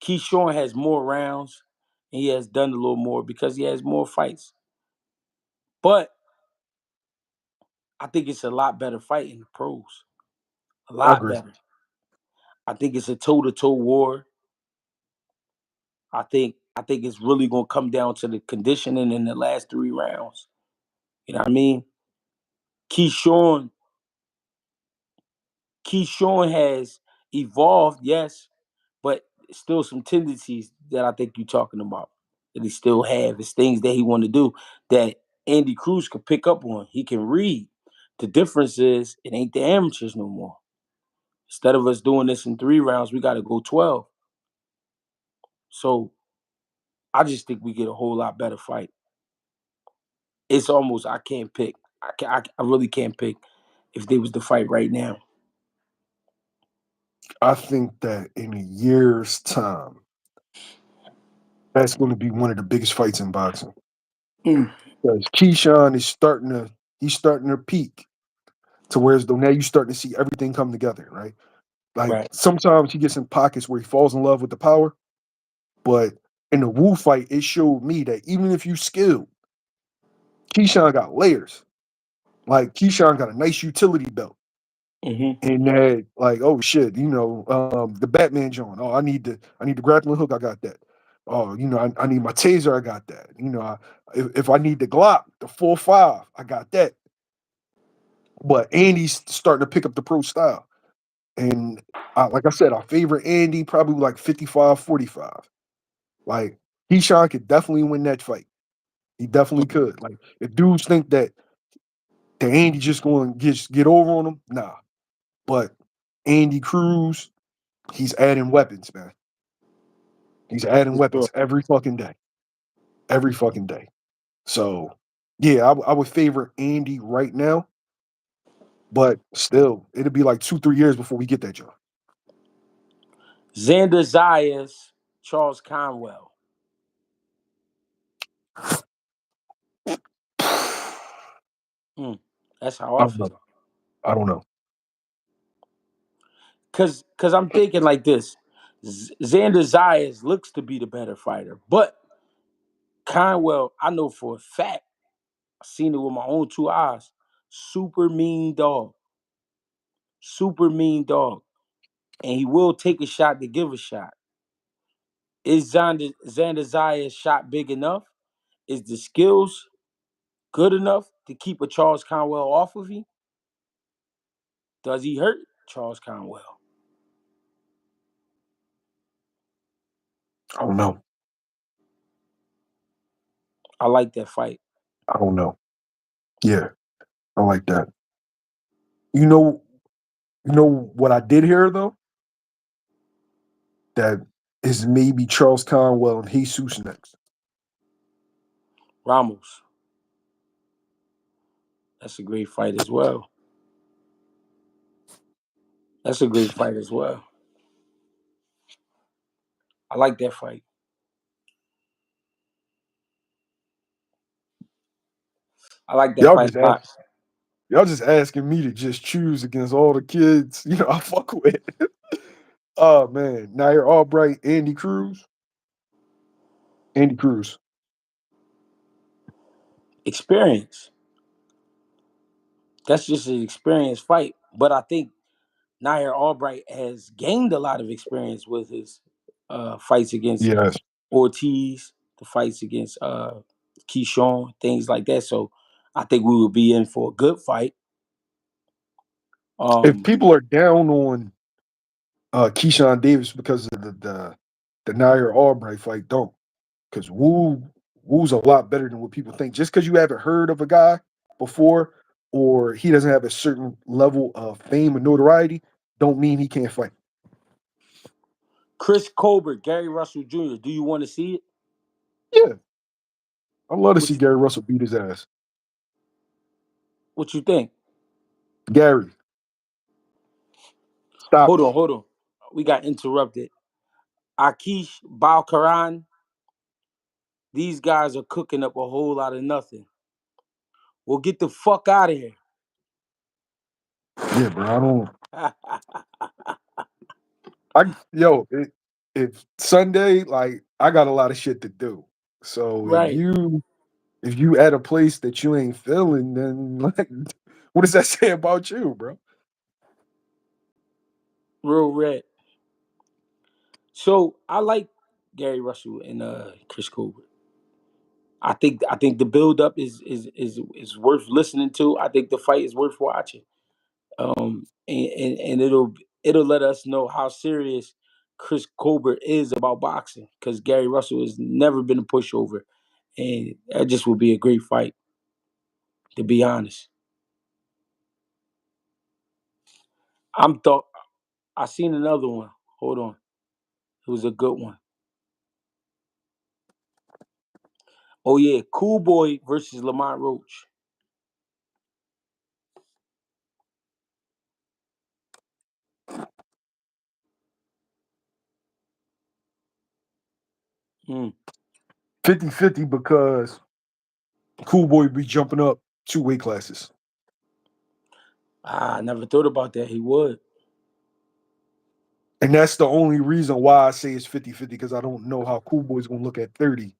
A: Keyshawn has more rounds and he has done a little more because he has more fights. But I think it's a lot better fight in the pros. A
B: I
A: lot
B: agree.
A: better. I think it's a toe-to-toe war. I think it's really gonna come down to the conditioning in the last 3 rounds. You know what I mean? Keyshawn Keyshawn has evolved, yes, but still some tendencies that I think you're talking about that he still have. It's things that he want to do that Andy Cruz could pick up on. He can read. The difference is it ain't the amateurs no more. Instead of us doing this in 3 rounds, we got to go 12. So I just think we get a whole lot better fight. It's almost I can't pick. I really can't pick if they was to fight right now.
B: I think that in a year's time, that's going to be one of the biggest fights in boxing.
A: Mm,
B: Because Keyshawn is starting to peak to where as though now you starting to see everything come together, right? Like
A: right.
B: sometimes he gets in pockets where he falls in love with the power, but in the Wu fight, it showed me that even if you skilled, Keyshawn got layers. Like Keyshawn got a nice utility belt.
A: Hmm.
B: And that, like, oh shit, the Batman John. Oh, I need the grappling hook. I got that. Oh, I need my taser. I got that. If I need the Glock, the 4.5, I got that. But Andy's starting to pick up the pro style, and like I said, I favor Andy probably like 55-45. Like Keyshawn could definitely win that fight. He definitely could. Like if dudes think that Andy just going to get over on him, nah. But Andy Cruz, he's adding weapons, man. He's adding
A: For sure.
B: weapons every fucking day. Every fucking day. So, yeah, I would favor Andy right now, but still, it'll be like 2-3 years before we get that job.
A: Xander Zayas, Charles Conwell. Mm, that's how
B: I
A: I
B: don't know.
A: feel.
B: I don't know.
A: Cause I'm thinking like this. Xander Zayas looks to be the better fighter, but Conwell, I know for a fact, I've seen it with my own 2 eyes. Super mean dog. Super mean dog. And he will take a shot to give a shot. Is Xander Zayas shot big enough? Is the skills good enough to keep a Charles Conwell off of him? Does he hurt Charles Conwell?
B: I don't know.
A: I like that fight.
B: I don't know. Yeah, I like that. You know, you know what I did hear though? That is maybe Charles Conwell and Jesus next.
A: Ramos. That's a great fight as well. That's a great fight as well. I like that fight. I like that
B: Y'all
A: fight
B: just
A: a lot.
B: ask, y'all just asking me to just choose against all the kids, I fuck with. Oh man, Nair Albright, Andy Cruz. Andy Cruz.
A: Experience. That's just an experience fight. But I think Nair Albright has gained a lot of experience with his fights against
B: Yes.
A: Ortiz, the fights against Keyshawn, things like that. So I think we will be in for a good fight.
B: If
A: Um,
B: people are down on Keyshawn Davis because of the Nair Albright fight, don't. Because Wu Wu's a lot better than what people think. Just because you haven't heard of a guy before or he doesn't have a certain level of fame and notoriety, don't mean he can't fight.
A: Chris Colbert, Gary Russell Jr. Do you want to see it?
B: Yeah, I'd love to
A: What
B: see
A: you
B: Gary Russell beat his ass.
A: what you think?
B: Gary, stop it.
A: Hold on. We got interrupted. Akish Balkaran, these guys are cooking up a whole lot of nothing. Well, get the fuck out of here.
B: Yeah, bro. I don't. If Sunday, like I got a lot of shit to do. So
A: Right.
B: if you at a place that you ain't feeling, then like, what does that say about you, bro?
A: Real red. So I like Gary Russell and Chris Colbert. I think the build up is worth listening to. I think the fight is worth watching. And it'll let us know how serious Chris Colbert is about boxing because Gary Russell has never been a pushover, and that just would be a great fight. To be honest, I'm thought I seen another one. Hold on, it was a good one. Oh yeah, Cool Boy versus Lamont Roach.
B: 50-50 because Cool Boy be jumping up 2 weight classes.
A: I never thought about that. He would.
B: And that's the only reason why I say it's 50-50 because I don't know how Cool Boy's gonna look at 30.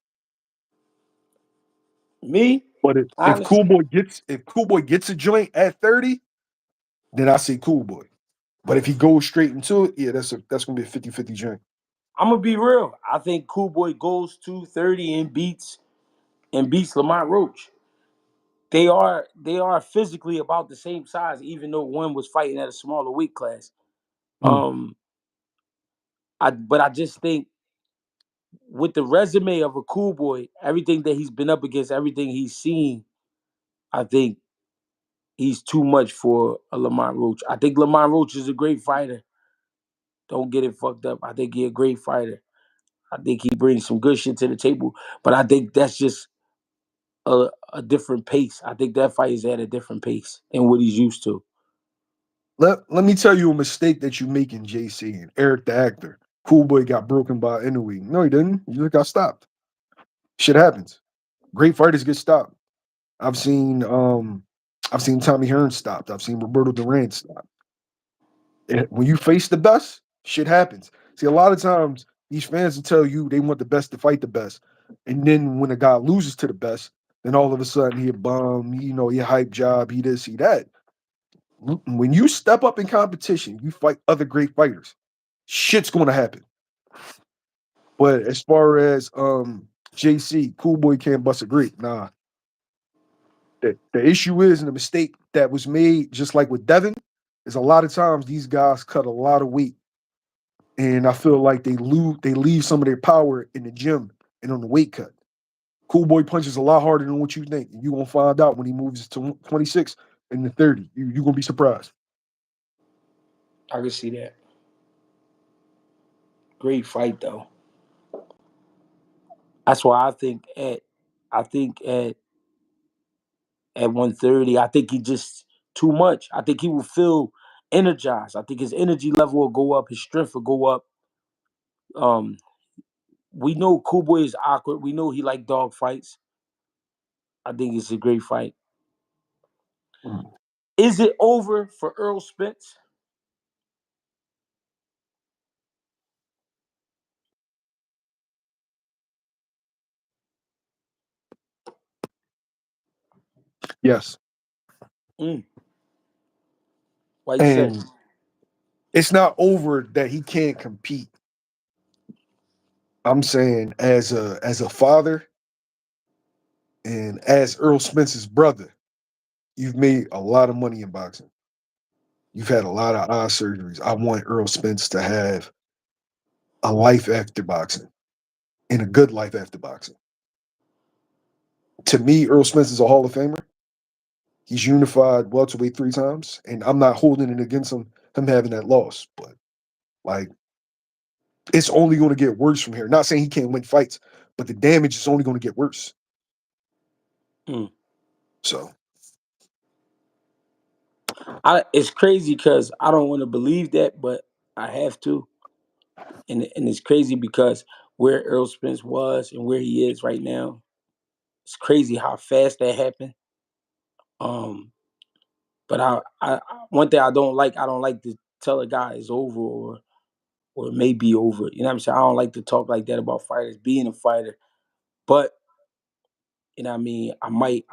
A: Me,
B: But
A: honestly,
B: if Cool Boy gets a joint at 30, then I say Cool Boy. But if he goes straight into it, yeah, that's gonna be a 50-50 joint.
A: I'm gonna be real. I think Cool Boy goes to 30 and beats Lamont Roach. They are physically about the same size, even though one was fighting at a smaller weight class.
B: Mm.
A: Um, but I just think with the resume of a Cool Boy, everything that he's been up against, everything he's seen, I think he's too much for a Lamont Roach. I think Lamont Roach is a great fighter. Don't get it fucked up. I think he's a great fighter. I think he brings some good shit to the table. But I think that's just a different pace. I think that fight is at a different pace than what he's used to.
B: Let me tell you a mistake that you make in JC and Eric the actor. Cool Boy got broken by Inoue. No, he didn't. He just got stopped. Shit happens. Great fighters get stopped. I've seen I've seen Tommy Hearn stopped. I've seen Roberto Duran stopped. When you face the best, shit happens. See, a lot of times these fans will tell you they want the best to fight the best. And then when a guy loses to the best, then all of a sudden he a bum, he a hype job, he this, he that. When you step up in competition, you fight other great fighters. Shit's gonna happen. But as far as JC, Cool Boy can't bust a grape. Nah. The issue is, and the mistake that was made, just like with Devin, is a lot of times these guys cut a lot of weight. And I feel like they leave some of their power in the gym and on the weight cut. Cool Boy punches a lot harder than what you think. You're gonna find out when he moves to 26 and the 30. You're gonna be surprised.
A: I can see that. Great fight though. That's why I think at 130, I think he just too much. I think he will feel energized. I think his energy level will go up, his strength will go up. Um, we know Cool Boy is awkward. We know he like dog fights. I think it's a great fight.
B: Mm.
A: Is it over for Errol Spence?
B: Yes.
A: Mm, why you say?
B: And it's not over that he can't compete. I'm saying as a father and as Earl Spence's brother, you've made a lot of money in boxing. You've had a lot of eye surgeries. I want Earl Spence to have a life after boxing and a good life after boxing. To me, Earl Spence is a Hall of Famer. He's unified welterweight 3 times, and I'm not holding it against him having that loss. But like, it's only going to get worse from here. Not saying he can't win fights, but the damage is only going to get worse.
A: Mm.
B: So
A: It's crazy because I don't want to believe that, but I have to, and it's crazy because where Errol Spence was and where he is right now, it's crazy how fast that happened. Um, but one thing I don't like to tell a guy it's over or it may be over. You know what I'm saying? I don't like to talk like that about fighters being a fighter, but you know what I mean. I might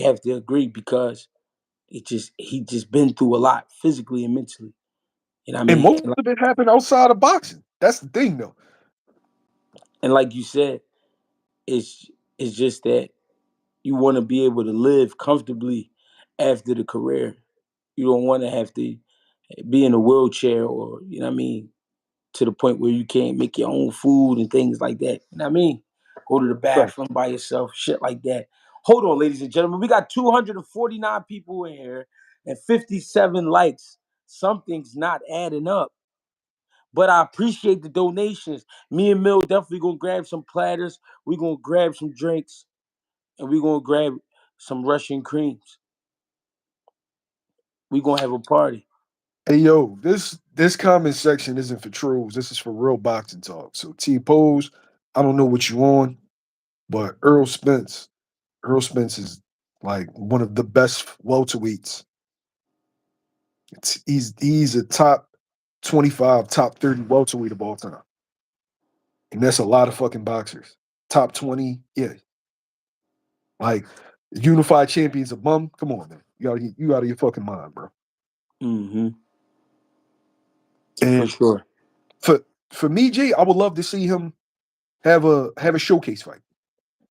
A: have to agree because he just been through a lot physically and mentally. You know what I
B: and
A: mean?
B: most of it happened outside of boxing. That's the thing, though.
A: And like you said, it's it's just that you want to be able to live comfortably after the career. You don't want to have to be in a wheelchair or you know what I mean to the point where you can't make your own food and things like that. You know what I mean? Go to the
B: Right.
A: bathroom by yourself, shit like that. Hold on, ladies and gentlemen. We got 249 people in here and 57 likes. Something's not adding up. But I appreciate the donations. Me and Mill definitely gonna grab some platters. We gonna grab some drinks, and we gonna grab some Russian creams. We gonna have a party.
B: Hey yo, this comment section isn't for trolls. This is for real boxing talk. So T Pose, I don't know what you on, but Earl Spence is like one of the best welterweights. He's a top 25, top 30 welterweight of all time. And that's a lot of fucking boxers. Top 20, yeah. Like unified champions of bum. Come on, man. You out of your fucking mind, bro.
A: Mm-hmm. For
B: And
A: sure.
B: for for me, Jay, I would love to see him have a showcase fight.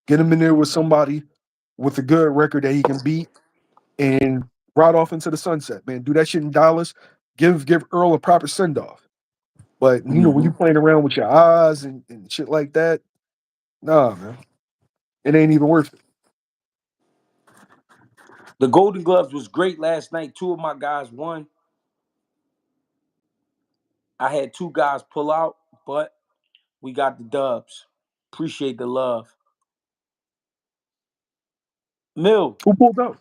B: Get him in there with somebody with a good record that he can beat and ride off into the sunset, man. Do that shit in Dallas. Give Earl a proper send off. But when
A: Mm-hmm.
B: you playing around with your eyes and shit like that, nah, man. It ain't even worth it.
A: The Golden Gloves was great last night. Two of my guys won. I had two guys pull out, but we got the dubs. Appreciate the love. Mill,
B: Who pulled out?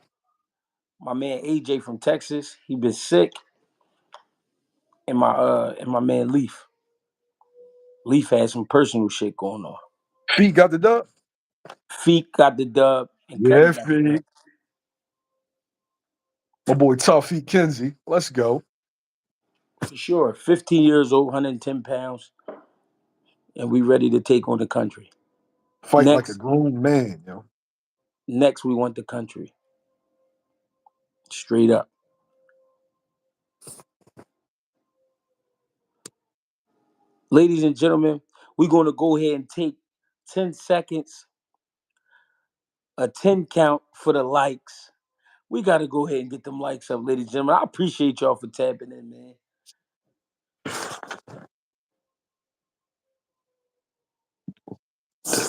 A: my man AJ from Texas, he been sick, and my man Leaf. Leaf had some personal shit going on.
B: Feet got the dub?
A: Feek got the dub, and Cuddy
B: Yeah,
A: got the dub.
B: Feet. My boy Tough Feet Kenzie. Let's go.
A: For sure. 15 years old, 110 pounds, and we ready to take on the country.
B: Fight like a
A: Next,
B: grown man, yo.
A: next we want the country. Straight up. Ladies and gentlemen, we're going to go ahead and take 10 seconds, a 10 count for the likes. We got to go ahead and get them likes up, ladies and gentlemen. I appreciate y'all for tapping in, man.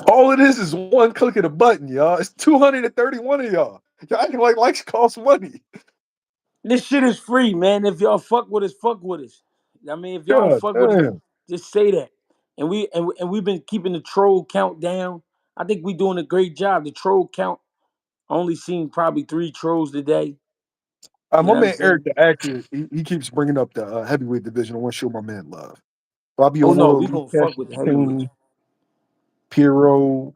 B: All it is one click of the button, y'all. It's 231 of y'all. Y'all acting like likes cost money.
A: This shit is free, man. If y'all fuck with us, fuck with us. I mean, if y'all don't
B: God
A: fuck with us,
B: damn.
A: just say that. And we've been keeping the troll count down. I think we doing a great job. The troll count I only seen probably 3 trolls today. You
B: My
A: know what I'm
B: man Eric,
A: saying?
B: the actor, he keeps bringing up the heavyweight division. I want to show my man love. Fabio
A: Oh no, we
B: Worley,
A: gonna fuck with the
B: Cassius
A: heavyweights.
B: King, Piero,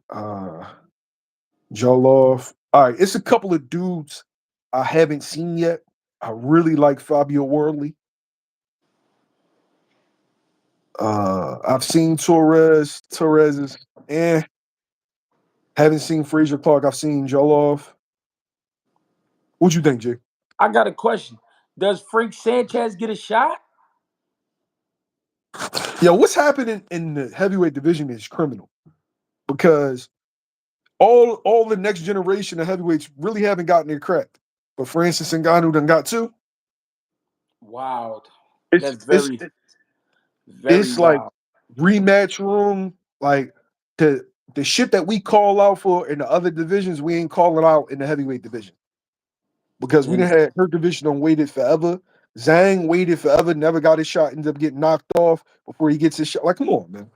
B: Joloff. All right, it's a couple of dudes I haven't seen yet. I really like Fabio Worley. I've seen Torres. Torres is eh. Haven't seen Fraser Clark. I've seen Joloff. What you think, Jay?
A: I got a question. Does Frank Sanchez get a shot?
B: Yo, what's happening in the heavyweight division is criminal because all the next generation of heavyweights really haven't gotten their crack. But Francis Ngannou done got two.
A: Wow.
B: It's
A: That's
B: it's
A: very, very
B: it's like
A: wild.
B: rematch room. Like to the shit that we call out for in the other divisions, we ain't calling out in the heavyweight division because we
A: And
B: didn't have her division on waited forever. Zhang waited forever, never got his shot, ended up getting knocked off before he gets his shot. Like, come on, man.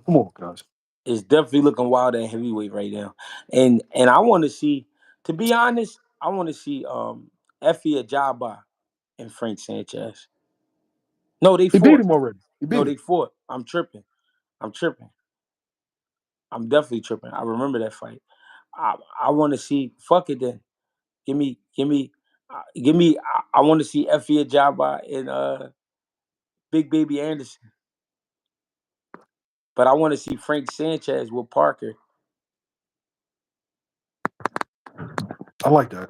B: Come on, guys.
A: it's definitely looking wild at heavyweight right now. And I want to see, to be honest, I want to see Effie Ajaba and Frank Sanchez. No, they
B: He beat
A: fought.
B: him already. He
A: No,
B: beat
A: they
B: him.
A: fought. I'm tripping. I'm tripping. I'm definitely tripping. I remember that fight. I want to see. Fuck it then. Give me. I want to see Effie Ajaba and Big Baby Anderson. But I want to see Frank Sanchez with Parker,
B: I like that.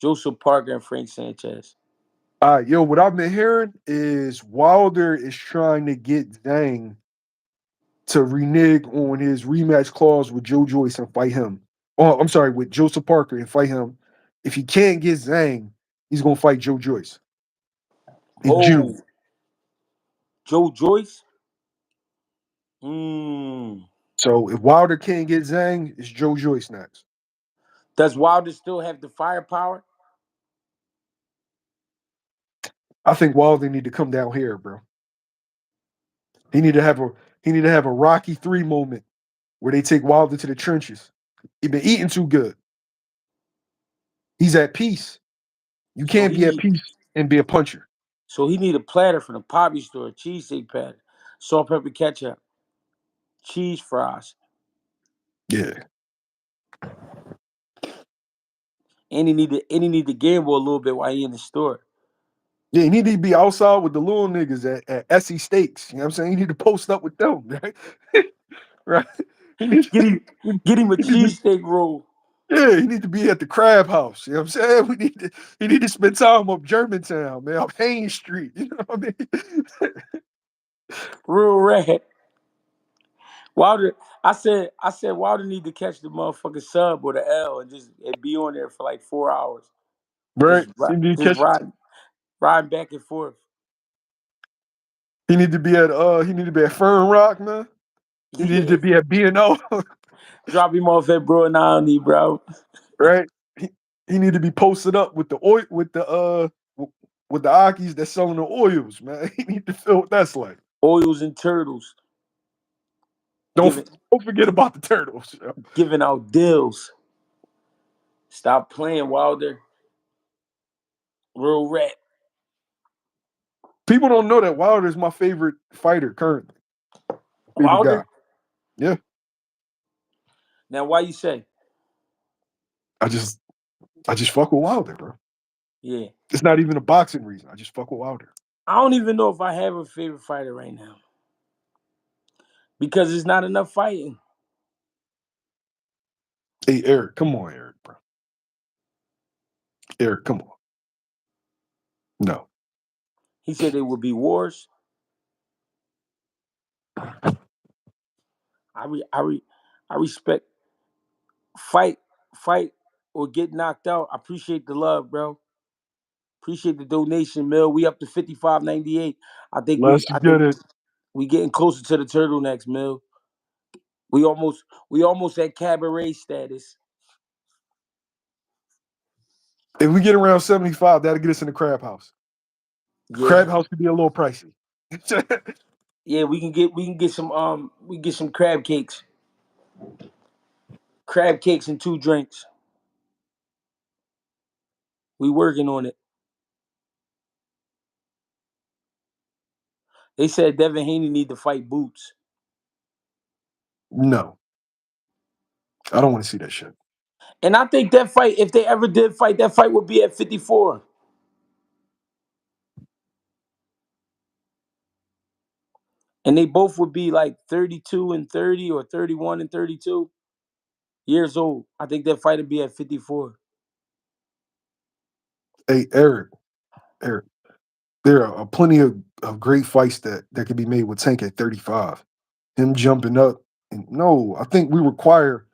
A: Joseph Parker, and Frank Sanchez.
B: Yo, what I've been hearing is Wilder is trying to get Zhang to renege on his rematch clause with Joe Joyce and fight him. Oh, I'm sorry, with Joseph Parker and fight him. If he can't get Zhang, he's gonna fight Joe Joyce in
A: Oh,
B: June.
A: Joe Joyce. Hmm.
B: So if Wilder can't get Zhang, it's Joe Joyce next.
A: Does Wilder still have the firepower?
B: I think Wilder need to come down here, bro. He need to have a he need to have a Rocky 3 moment where they take Wilder to the trenches. He been eating too good. He's at peace. You
A: So
B: can't
A: he
B: be at
A: need.
B: peace and be a puncher.
A: So he need a platter from the Poppy store, cheesesteak platter, salt, pepper, ketchup, cheese fries,
B: Yeah.
A: and he need to gamble a little bit while he in the store.
B: Yeah, he need to be outside with the little niggas at Essie Steaks. You know what I'm saying? He need to post up with them, right? Right. He need,
A: Get him, get him a
B: he need to,
A: cheesesteak roll.
B: yeah, he need to be at the crab house. You know what I'm saying? He need to spend time up Germantown, man, up Haines Street. You know what I mean?
A: Real rat. Wilder, I said Wilder need to catch the motherfucking sub or the L and be on there for like 4 hours.
B: Right? He need to
A: Just
B: catch
A: riding back and forth.
B: he need to be at Fern Rock, man. He needed
A: Yeah.
B: to be at B&O,
A: Drop him off at Bro 90, bro.
B: right? He need to be posted up with the oil with the Akis that's selling the oils, man. He need to feel what that's like.
A: Oils and turtles.
B: Don't
A: Giving
B: don't forget about the turtles. Yo.
A: giving out deals. Stop playing, Wilder. Real rat.
B: People don't know that Wilder is my favorite fighter currently. Favorite guy.
A: Wilder?
B: Yeah.
A: Now why you say?
B: I just fuck with Wilder, bro.
A: Yeah.
B: It's not even a boxing reason. I just fuck with Wilder.
A: I don't even know if I have a favorite fighter right now. Because it's not enough fighting.
B: Hey, Eric, come on, Eric, bro. Eric, come on. No.
A: He said there would be wars. I respect fight, fight, or get knocked out. I appreciate the love, bro. Appreciate the donation, Mill. We up to 55.98.
B: Let's
A: I
B: get
A: think
B: it.
A: we getting closer to the turtlenecks, Mill. We almost at cabaret status.
B: If we get around 75, that'll get us in the crab house.
A: Yeah.
B: Crab house could be a little pricey.
A: Yeah, we can get some crab cakes. Crab cakes and 2 drinks. We working on it. They said Devin Haney need to fight Boots.
B: No. I don't want to see that shit.
A: And I think that fight, if they ever did fight, that fight would be at 54. And they both would be like 32 and 30 or 31 and 32 years old. I think that fight would be at 54.
B: Hey, Eric, there are plenty of great fights that can be made with Tank at 35. Him jumping up. And no, I think we require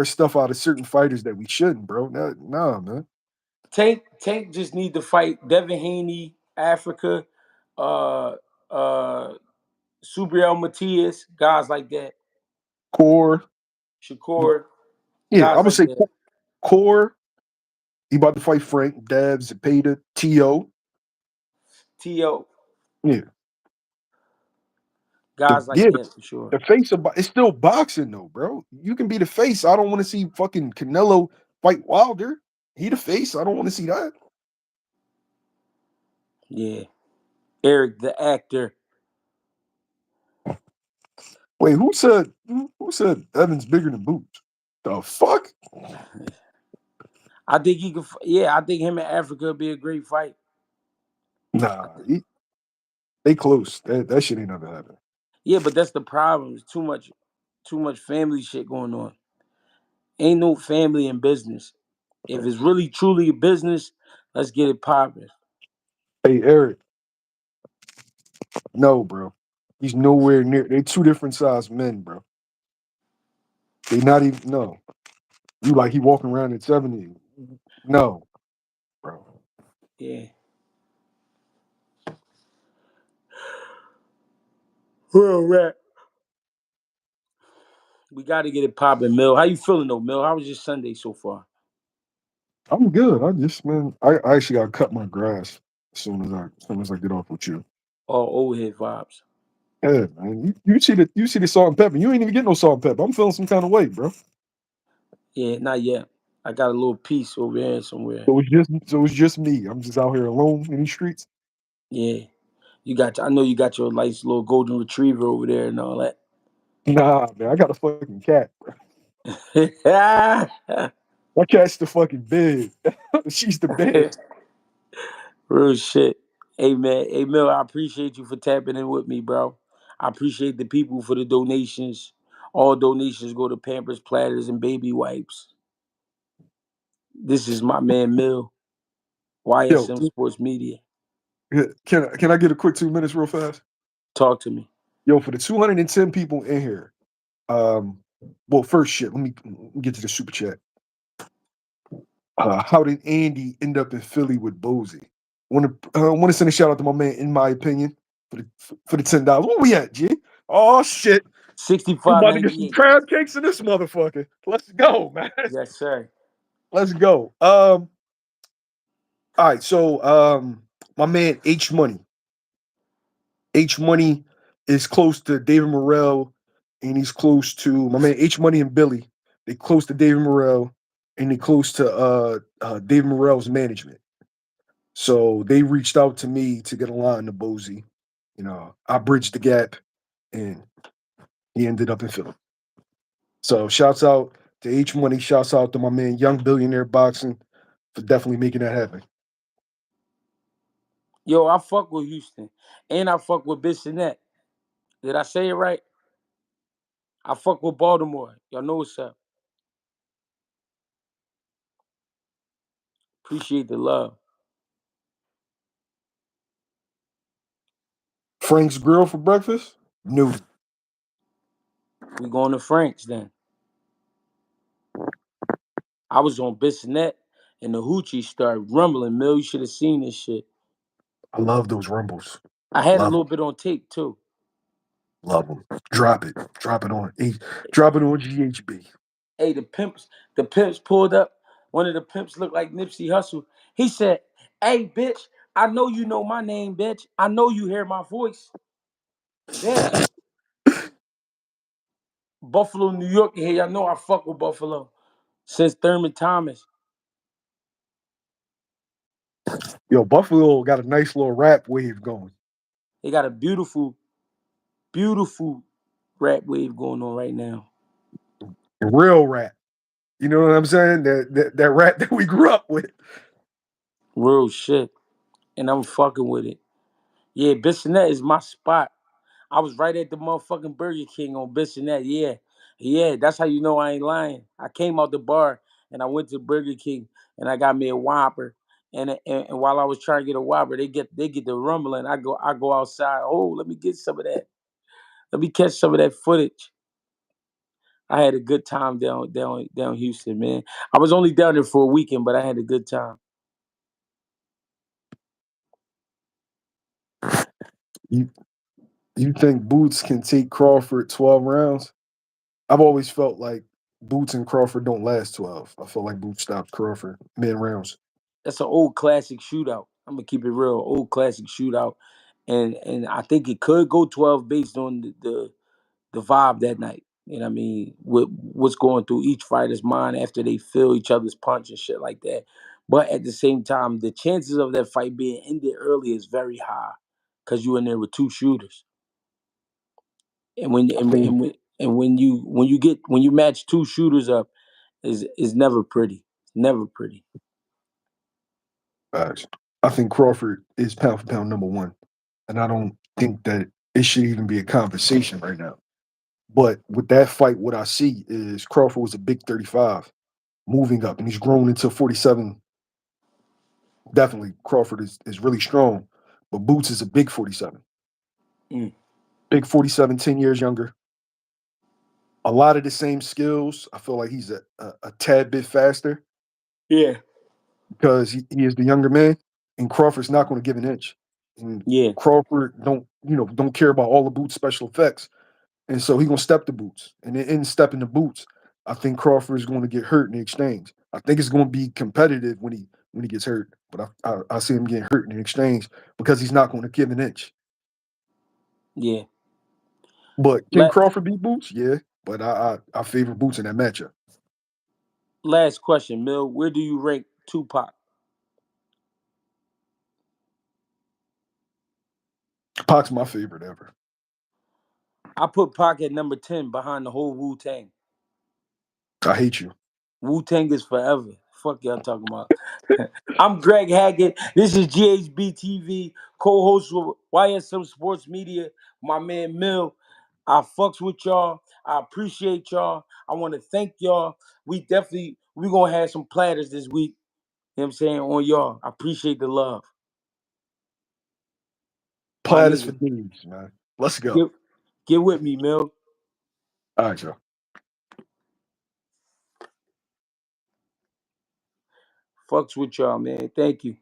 B: stuff out of certain fighters that we shouldn't, bro. Nah, man.
A: Tank just need to fight Devin Haney, Africa, uh, uh, Subriel Matias, guys like that.
B: Core.
A: Shakur,
B: Yeah,
A: guys
B: I'm gonna
A: like
B: say
A: that.
B: Core. He about to fight Frank, Dab, ZEPEDA, T.O.
A: T.O.,
B: Yeah. The
A: guys like
B: yeah,
A: that for sure.
B: the face of it's still boxing though, bro. You can be the face. I don't want to see fucking Canelo fight Wilder. He the face. I don't want to see that.
A: Yeah. Eric, the actor.
B: Wait, who said Evans bigger than Boots? The fuck?
A: I think he could. Yeah, I think him and Africa would be a great fight. I
B: Nah,
A: think,
B: they close. That shit ain't never happened.
A: yeah, but that's the problem. It's too much family shit going on. Ain't no family in business. If it's really truly a business, let's get it popping.
B: Hey Eric, no, bro. He's nowhere near. They two different size men, bro. They not even no. You like he walking around at 70. No, bro.
A: Yeah. Well, right. We got to get it popping, Mill. How you feeling though, Mill? How was your Sunday so far?
B: I'm good. I just man, I actually gotta cut my grass as soon as I get off with you.
A: All old head vibes.
B: Yeah, man. You see the salt and pepper. You ain't even get no salt and pepper. I'm feeling some kind of way, bro.
A: Yeah, not yet. I got a little piece over there somewhere.
B: So it's just me. I'm just out here alone in these streets.
A: Yeah. I know you got your nice little golden retriever over there and all that.
B: Nah, man, I got a fucking cat. My cat's the fucking bed. She's the bed.
A: Real shit. Hey man, hey Mill, I appreciate you for tapping in with me, bro. I appreciate the people for the donations. All donations go to Pampers, platters, and baby wipes. This is my man Mill,
B: Yo,
A: YSM Sports Media.
B: can I get a quick 2 minutes real fast?
A: Talk to me.
B: Yo, for the 210 people in here, um, well, first shit, let me get to the super chat. How did Andy end up in Philly with Bozy? Want to send a shout out to my man, in my opinion, for the $10. Where we at, G? Oh shit, we about to get some
A: 65.98.
B: crab cakes in this motherfucker. Let's go, man.
A: Yes, sir.
B: Let's go. All right, so my man H Money is close to David Morrell, and he's close to my man H Money and Billy. They close to David Morrell, and they close to David Morrell's management. So they reached out to me to get a line to Bozy. I bridged the gap, and he ended up in Philly. So shouts out to H Money. Shouts out to my man Young Billionaire Boxing for definitely making that happen.
A: Yo, I fuck with Houston. And I fuck with Bissonnette. Did I say it right? I fuck with Baltimore. Y'all know what's up. Appreciate the love.
B: Frank's Grill for breakfast? No.
A: We going to Frank's then. I was on Bissonnette and the hoochie started rumbling. Mill, you should have seen this shit.
B: I love those rumbles.
A: I had a
B: Love
A: little
B: them.
A: bit on tape too.
B: Love them. Drop it. Drop it on GHB.
A: Hey, the pimps pulled up. One of the pimps looked like Nipsey Hussle. He said, "Hey, bitch, I know you know my name, bitch. I know you hear my voice, bitch. Buffalo, New York. Here, y'all know I fuck with Buffalo since Thurman Thomas.
B: Yo, Buffalo got a nice little rap wave going.
A: They got a beautiful, beautiful rap wave going on right now.
B: Real rap. You know what I'm saying? That rap that we grew up with.
A: Real shit, and I'm fucking with it. Yeah, Bissonnette is my spot. I was right at the motherfucking Burger King on Bissonnette. Yeah, yeah, that's how you know I ain't lying. I came out the bar and I went to Burger King and I got me a Whopper. And while I was trying to get a Whopper, they get the rumbling. I go outside. Oh, let me get some of that. Let me catch some of that footage. I had a good time down Houston, man. I was only down there for a weekend, but I had a good time.
B: You you think Boots can take Crawford 12 rounds? I've always felt like Boots and Crawford don't last 12. I feel like Boots stopped Crawford mid rounds.
A: That's an old classic shootout. I'm gonna keep it real, old classic shootout, and I think it could go 12 based on the vibe that night. You know what I mean? With what's going through each fighter's mind after they feel each other's punch and shit like that. But at the same time, the chances of that fight being ended early is very high because you in there with two shooters. And when
B: I
A: and,
B: think
A: and, when, and when you match two shooters up, is never pretty. Never pretty.
B: uh, I think Crawford is pound for pound number one, and I don't think that it should even be a conversation right now. But with that fight, what I see is Crawford was a big 35, moving up, and he's grown into 47. Definitely, Crawford is really strong, but Boots is a big 47.
A: Mm.
B: Big 47, 10 years younger. A lot of the same skills. I feel like he's a tad bit faster
A: Yeah.
B: because he is the younger man, and Crawford's not going to give an inch. And
A: Yeah.
B: Crawford don't care about all the Boots special effects, and so he gonna step the Boots, and in stepping the Boots, I think Crawford is going to get hurt in the exchange. I think it's going to be competitive when he gets hurt, but I see him getting hurt in the exchange because he's not going to give an inch.
A: Yeah.
B: But can
A: La-
B: Crawford beat Boots? Yeah, but I favor Boots in that matchup.
A: Last question, Mill. Where do you rank Tupac?
B: Pac's my favorite ever.
A: I put Pac at number 10 behind the whole Wu Tang.
B: I hate you.
A: Wu Tang is forever. Fuck y'all talking about. I'm Greg Haggett. This is GHB TV, co-host with YSM Sports Media. My man Mill. I fucks with y'all. I appreciate y'all. I want to thank y'all. We gonna have some platters this week. You know what I'm saying? On y'all. I appreciate the love. My
B: Platters for
A: nigga.
B: days, man. Let's go.
A: Get with me, Mill.
B: All right, y'all.
A: Fucks with y'all, man. Thank you.